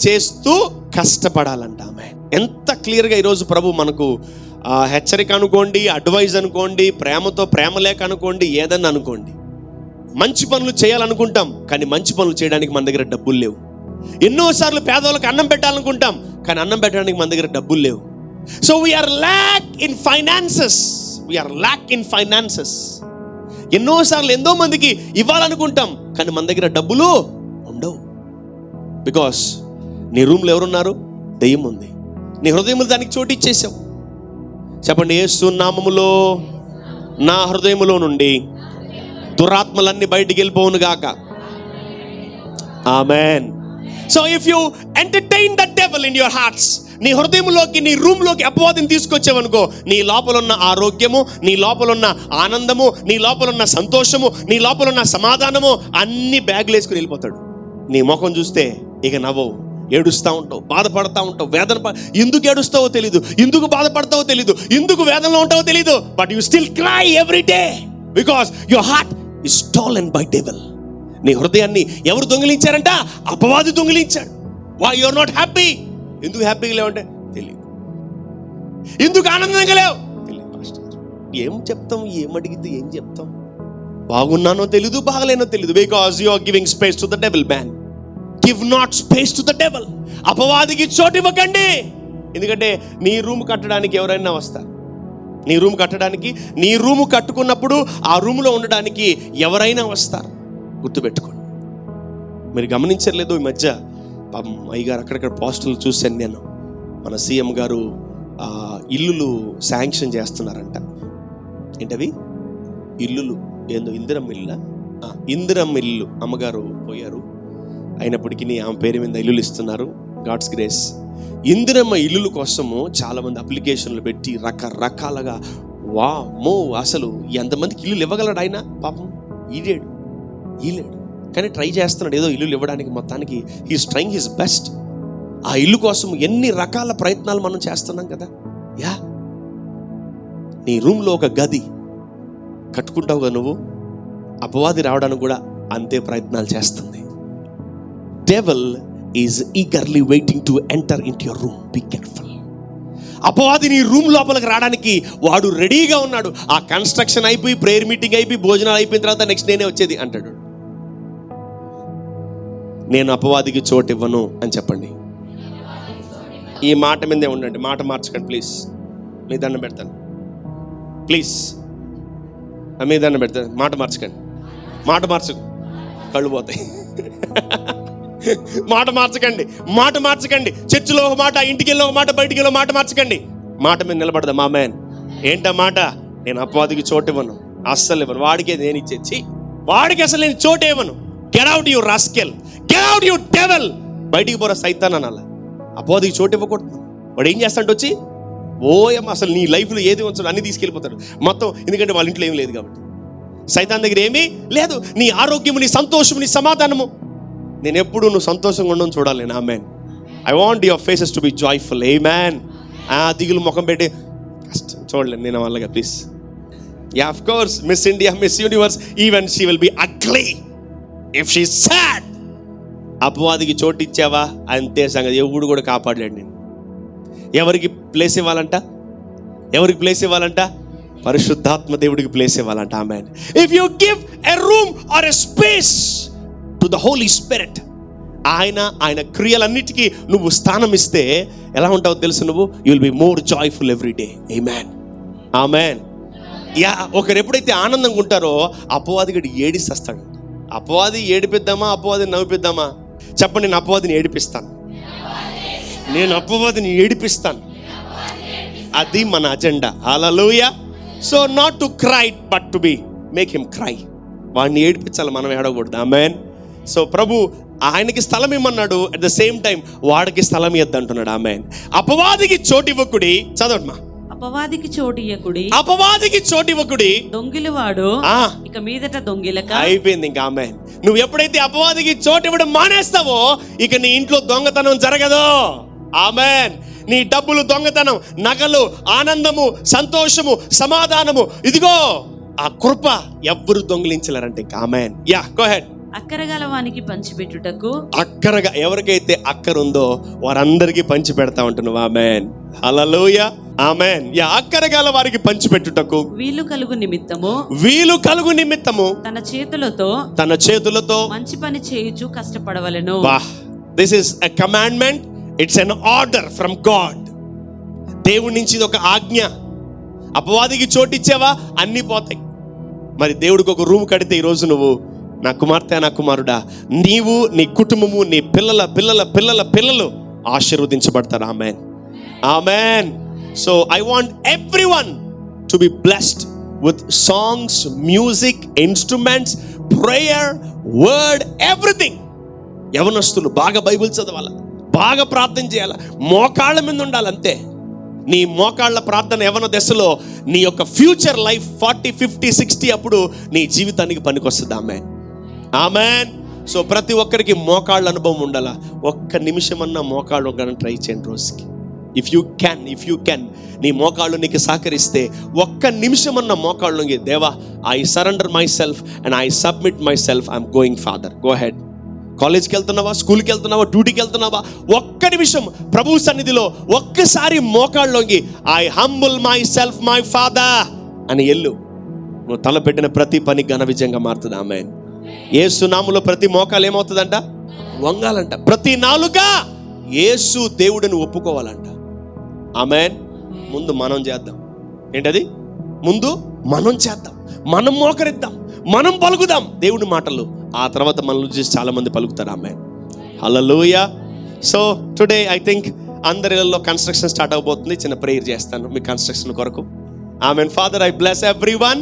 చేస్తూ కష్టపడాలంట. ఆమె ఎంత క్లియర్ గా ఈరోజు ప్రభు మనకు హెచ్చరిక అనుకోండి, అడ్వైజ్ అనుకోండి, ప్రేమ లేక అనుకోండి, ఏదన్నా అనుకోండి, మంచి పనులు చేయాలనుకుంటాం, కానీ మంచి పనులు చేయడానికి మన దగ్గర డబ్బులు లేవు. ఎన్నోసార్లు పేదవాళ్ళకి అన్నం పెట్టాలనుకుంటాం, కానీ అన్నం పెట్టడానికి మన దగ్గర డబ్బులు లేవు. So we're lack in finances. ఎన్నోసార్లు ఎంతో మందికి ఇవ్వాలనుకుంటాం, కానీ మన దగ్గర డబ్బులు ఉండవు. బికాస్ నీ రూమ్లో ఎవరున్నారు? దెయ్యం ఉంది. నీ హృదయములు దానికి చోటు ఇచ్చేసావు. చెప్పండి, యేసు నామములో నా హృదయములో నుండి దురాత్మలన్నీ బయటికి వెళ్ళిపోవును గాక. Amen. So if you entertain the devil in your hearts, నీ హృదయంలోకి, నీ రూమ్లోకి అపవాదిని తీసుకొచ్చావనుకో, నీ లోపల ఉన్న ఆరోగ్యము, నీ లోపల ఉన్న ఆనందము, నీ లోపల ఉన్న సంతోషము, నీ లోపల ఉన్న సమాధానము అన్ని బ్యాగ్లు వేసుకుని వెళ్ళిపోతాడు. నీ ముఖం చూస్తే ఇక నవ్వవు, ఏడుస్తూ ఉంటావు, బాధపడతా ఉంటావు, ఎందుకు ఏడుస్తావో తెలీదు, ఎందుకు బాధపడతావో తెలీదు, ఎందుకు వేదనలో ఉంటావో తెలీదు, but you still cry every day because your heart is stolen by devil. నీ హృదయాన్ని ఎవరు దొంగిలించారంట? అపవాది దొంగిలించాడు. Why you are not happy? ఎందుకు హ్యాపీగా లేవంటే తెలియదు. ఎందుకు ఆనందంగా లేవు తెలియదు. పాస్టర్ ఏం చెప్తాం, ఏం అడిగితే ఏం చెప్తాం? బాగున్నానో తెలీదు, బాగలేనో తెలీదు. Because you are giving space to the devil. Man, give not space to the devil. అపవాదికి చోటు ఇవ్వకండి. ఎందుకంటే నీ రూమ్ కట్టడానికి ఎవరైనా వస్తారు. నీ రూమ్ కట్టుకున్నప్పుడు ఆ రూమ్లో ఉండడానికి ఎవరైనా వస్తారు. గుర్తుపెట్టుకోండి. మీరు గమనించలేదు, ఈ మధ్య పాపం అయ్యగారు అక్కడక్కడ పోస్టర్లు చూశాను నేను. మన సీఎం గారు ఇల్లులు శాంక్షన్ చేస్తున్నారంట. ఏంటవి ఇల్లులు? ఏందో ఇందిరమ్మ ఇల్లు, ఇందిరమ్మ ఇల్లు. అమ్మగారు పోయారు, అయినప్పటికీ ఆమె పేరు మీద ఇల్లులు ఇస్తున్నారు. God's grace. ఇందిరమ్మ ఇల్లుల కోసము చాలామంది అప్లికేషన్లు పెట్టి రకరకాలుగా వామ్మో, అసలు ఎంతమందికి ఇల్లులు ఇవ్వగలడు ఆయన? పాపం ఈలేడు. కానీ ట్రై చేస్తున్నాడు ఏదో ఇల్లులు ఇవ్వడానికి. మొత్తానికి హీస్ ట్రైయింగ్ హిస్ బెస్ట్. ఆ ఇల్లు కోసం ఎన్ని రకాల ప్రయత్నాలు మనం చేస్తున్నాం కదా. యా, నీ రూమ్లో ఒక గది కట్టుకుంటావు కదా నువ్వు, అపవాది రావడానికి కూడా అంతే ప్రయత్నాలు చేస్తుంది. Devil is eagerly waiting to enter into your room. Be careful. అపవాది నీ రూమ్ లోపలికి రావడానికి వాడు రెడీగా ఉన్నాడు. ఆ కన్స్ట్రక్షన్ అయిపోయి, ప్రేయర్ మీటింగ్ అయిపోయి, భోజనాలు అయిపోయిన తర్వాత నెక్స్ట్ నేనే వచ్చేది అంటాడు. నేను అపవాదికి చోటు ఇవ్వను అని చెప్పండి. ఈ మాట మీదే ఉండండి, మాట మార్చకండి ప్లీజ్. మీ దండం పెడతాను ప్లీజ్, మీ దండం పెడతాను. మాట మార్చకండి, మాట మార్చకు, కళ్ళు పోతాయి. మాట మార్చకండి. చర్చిలో ఒక మాట, ఇంటికి వెళ్ళి ఒక మాట, బయటికి వెళ్ళి మాట మార్చకండి. మాట మీద నిలబడదా మా మ్యాన్? ఏంటా మాట? నేను అపవాదికి చోటు ఇవ్వను, అస్సలు ఇవ్వను. వాడికే నేను ఇచ్చేసి, వాడికి అసలు నేను చోటు ఇవ్వను. Get out you rascal, get out you devil. బయటికి పోరా సైతాన్ అనాలా. అపవాదికి చోటు ఇవ్వకూడదు. వాడు ఏం చేస్తాడు వచ్చి, ఓయమ్మ అసలు నీ లైఫ్లో ఏది ఉంచాడు అన్ని తీసుకెళ్ళిపోతాడు మొత్తం. ఎందుకంటే వాళ్ళ ఇంట్లో ఏం లేదు కాబట్టి. సైతాన్ దగ్గర ఏమీ లేదు. నీ ఆరోగ్యము, నీ సంతోషము, నీ సమాధానము. నేను ఎప్పుడు నువ్వు సంతోషంగా ఉండడం చూడాలి నేను. Amen. I want your faces to be joyful. Amen. దిగులు ముఖం పెట్టి కష్టం చూడలేను నేను వాళ్ళగా. Please. Yeah, of course miss India, miss universe, even she will be ugly if she sad. అపవాదికి చోటు ఇచ్చావా అంతే సంగతి. ఎవడు కూడా కాపాడలేడు నేను. ఎవరికి ప్లేస్ ఇవ్వాలంట? పరిశుద్ధాత్మ దేవుడికి ప్లేస్ ఇవ్వాలంట. Amen. If you give a room or a space to the holy spirit, ఆయన క్రియలన్నిటికీ నువ్వు స్థానం ఇస్తే ఎలా ఉంటావో తెలుసు నువ్వు? You will be more joyful every day. Amen. Yeah, ఒకరు ఎప్పుడైతే ఆనందంగా ఉంటారో అపవాది గడి ఏడిస్తాడు. అపవాది ఏడిపిద్దామా, అపవాదిని నవ్విద్దామా? చెప్పండి. నేను అపవాదిని ఏడిపిస్తాను. అది మన agenda. Hallelujah. So not to cry but to be make him cry. వాడిని ఏడిపించాలి, మనం ఏడవకూడదు. ఆమెన్. సో ప్రభు ఆయనకి స్థలం ఇమ్మన్నాడు, అట్ ద సేమ్ టైం వాడికి స్థలం ఇద్దు అంటున్నాడు. ఆమెన్. అపవాదికి చోటు ఇవ్వకుడి. చదవమ్మా. అపవాదికి చోటు ఇవ్వకుడి. దొంగిలివాడు ఇక మీదట దొంగిలక. అయిపోయింది ఇంకా. ఆమెన్. నువ్వు ఎప్పుడైతే అపవాదికి చోటు ఇవ్వడం మానేస్తావో ఇక నీ ఇంట్లో దొంగతనం జరగదు. ఆమెన్. నీ డబ్బులు దొంగతనం, నగలు, ఆనందము, సంతోషము, సమాధానము, ఇదిగో ఆ కృప ఎవ్వరు దొంగిలించలేరంటే ఇంకా. ఆమెన్. Yeah, go ahead. అక్కరగల వానికి పంచిపెట్టుటకు. అక్కరగా ఎవరికైతే అక్కర ఉందో వారందరికీ పంచి పెడతా ఉంటున్నావు. ఆమెన్. హల్లెలూయా. ఆమెన్. యా, అక్కరగల వారికి పంచిపెట్టుటకు వీలు కలుగు నిమిత్తము తన చేతులతో మంచి పని చేయుచు కష్టపడవలెను. This is a commandment. It's an order from God. దేవుడి నుంచి ఇది ఒక ఆజ్ఞ. అపవాదికి చోటు ఇచ్చావా అన్నీ పోతాయి. మరి దేవుడికి ఒక రూమ్ కడితే ఈరోజు నువ్వు, నా కుమార్తె, నా కుమారుడా, నీవు, నీ కుటుంబము, నీ పిల్లల పిల్లల పిల్లల పిల్లలు ఆశీర్వదించబడతారు. Amen. Amen. So I want everyone to be blessed with songs, music, instruments, prayer, word, everything. యవనస్తులు బాగా బైబిల్ చదవాలి, బాగా ప్రార్థన చేయాలి, మోకాళ్ళ మీద ఉండాలి. అంతే. నీ మోకాళ్ళ ప్రార్థన యవన దశలో నీ యొక్క ఫ్యూచర్ లైఫ్ 40, 50, 60 అప్పుడు నీ జీవితానికి పనికొస్తుంది. ఆమెన్. ఆమెన్. సో ప్రతి ఒక్కరికి మోకాళ్ళ అనుభవం ఉండాలా. ఒక్క నిమిషమన్నా మోకాళ్ళు ఉండడానికి ట్రై చేయండి రోజుకి. ఇఫ్ యూ క్యాన్ నీ మోకాళ్ళు నీకు సహకరిస్తే ఒక్క నిమిషమన్నా మోకాళ్ళు, దేవా, I surrender my self and I submit my self, I'm going father. Go head. కాలేజ్కి వెళ్తున్నావా, స్కూల్కి వెళ్తున్నావా, డ్యూటీకి వెళ్తున్నావా, ఒక్క నిమిషం ప్రభు సన్నిధిలో ఒక్కసారి మోకాళ్ళలోకి I humble myself my father అని ఎల్లు. నువ్వు తలపెట్టిన ప్రతి పని ఘన విజయంగా మారుతుంది. ఆమెన్. యేసు నామములో ప్రతి మోకాలు ఏమవుతుందంట? వంగాలంట. ప్రతి నాలుక యేసు దేవుడిని ఒప్పుకోవాలంట. ఆమెన్. ముందు మనం చేద్దాం. ఏంటది? ముందు మనం చేద్దాం, మనం మోకరిద్దాం, మనం పలుకుదాం దేవుడి మాటలు. ఆ తర్వాత మనల్ని చూసి చాలామంది పలుకుతారు amen. Hallelujah. So today I think అందరిలో కన్స్ట్రక్షన్ స్టార్ట్ అవబోతుంది. చిన్న ప్రేయర్ చేస్తాను మీ కన్స్ట్రక్షన్ కొరకు. Amen. Father, I bless everyone.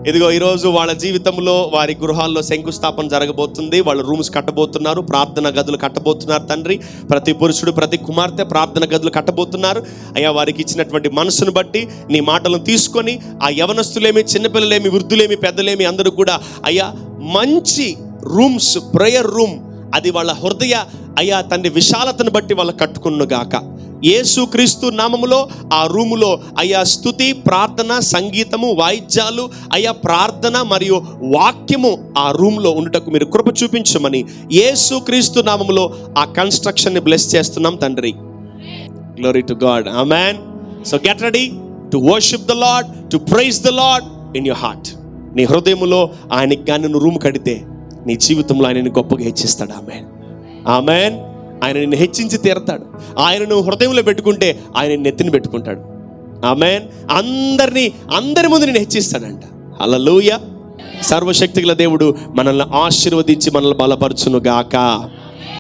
ఇదిగో ఈరోజు వాళ్ళ జీవితంలో వారి గృహాల్లో శంకుస్థాపన జరగబోతుంది. వాళ్ళు రూమ్స్ కట్టబోతున్నారు, ప్రార్థన గదులు కట్టబోతున్నారు తండ్రి. ప్రతి పురుషుడు, ప్రతి కుమార్తె ప్రార్థన గదులు కట్టబోతున్నారు అయ్యా. వారికి ఇచ్చినటువంటి మనసును బట్టి నీ మాటలను తీసుకొని ఆ యవనస్తులేమి, చిన్నపిల్లలేమి, వృద్ధులేమి, పెద్దలేమి అందరూ కూడా అయ్యా మంచి రూమ్స్, ప్రేయర్ రూమ్, అది వాళ్ళ హృదయ అయ్యా తండ్రి విశాలతను బట్టి వాళ్ళు కట్టుకున్నగాక. యేసుక్రీస్తు నామములో ఆ రూములో అయ్యా స్తుతి, ప్రార్థన, సంగీతము, వాయిద్యాలు అయ్యా ప్రార్థన మరియు వాక్యము ఆ రూమ్లో ఉండుటకు మీరు కృప చూపించమని యేసుక్రీస్తు నామములో ఆ కన్స్ట్రక్షన్ని బ్లెస్ చేస్తున్నాం తండ్రి. Glory to God. Amen. So get ready to worship the Lord, to praise the Lord in your heart. నీ హృదయములో ఆయనకి కానీ నువ్వు రూమ్ కడితే నీ జీవితంలో ఆయనని గొప్పగా హెచ్చిస్తాడు. ఆమెన్. ఆమెన్. ఆయన నిన్ను హెచ్చించి తీరతాడు. ఆయన నువ్వు హృదయంలో పెట్టుకుంటే ఆయన నెత్తిని పెట్టుకుంటాడు. ఆమెన్. అందరి ముందు నేను హెచ్చిస్తాడంట. హల్లెలూయా. సర్వశక్తిగల దేవుడు మనల్ని ఆశీర్వదించి మనల్ని బలపరచును గాక.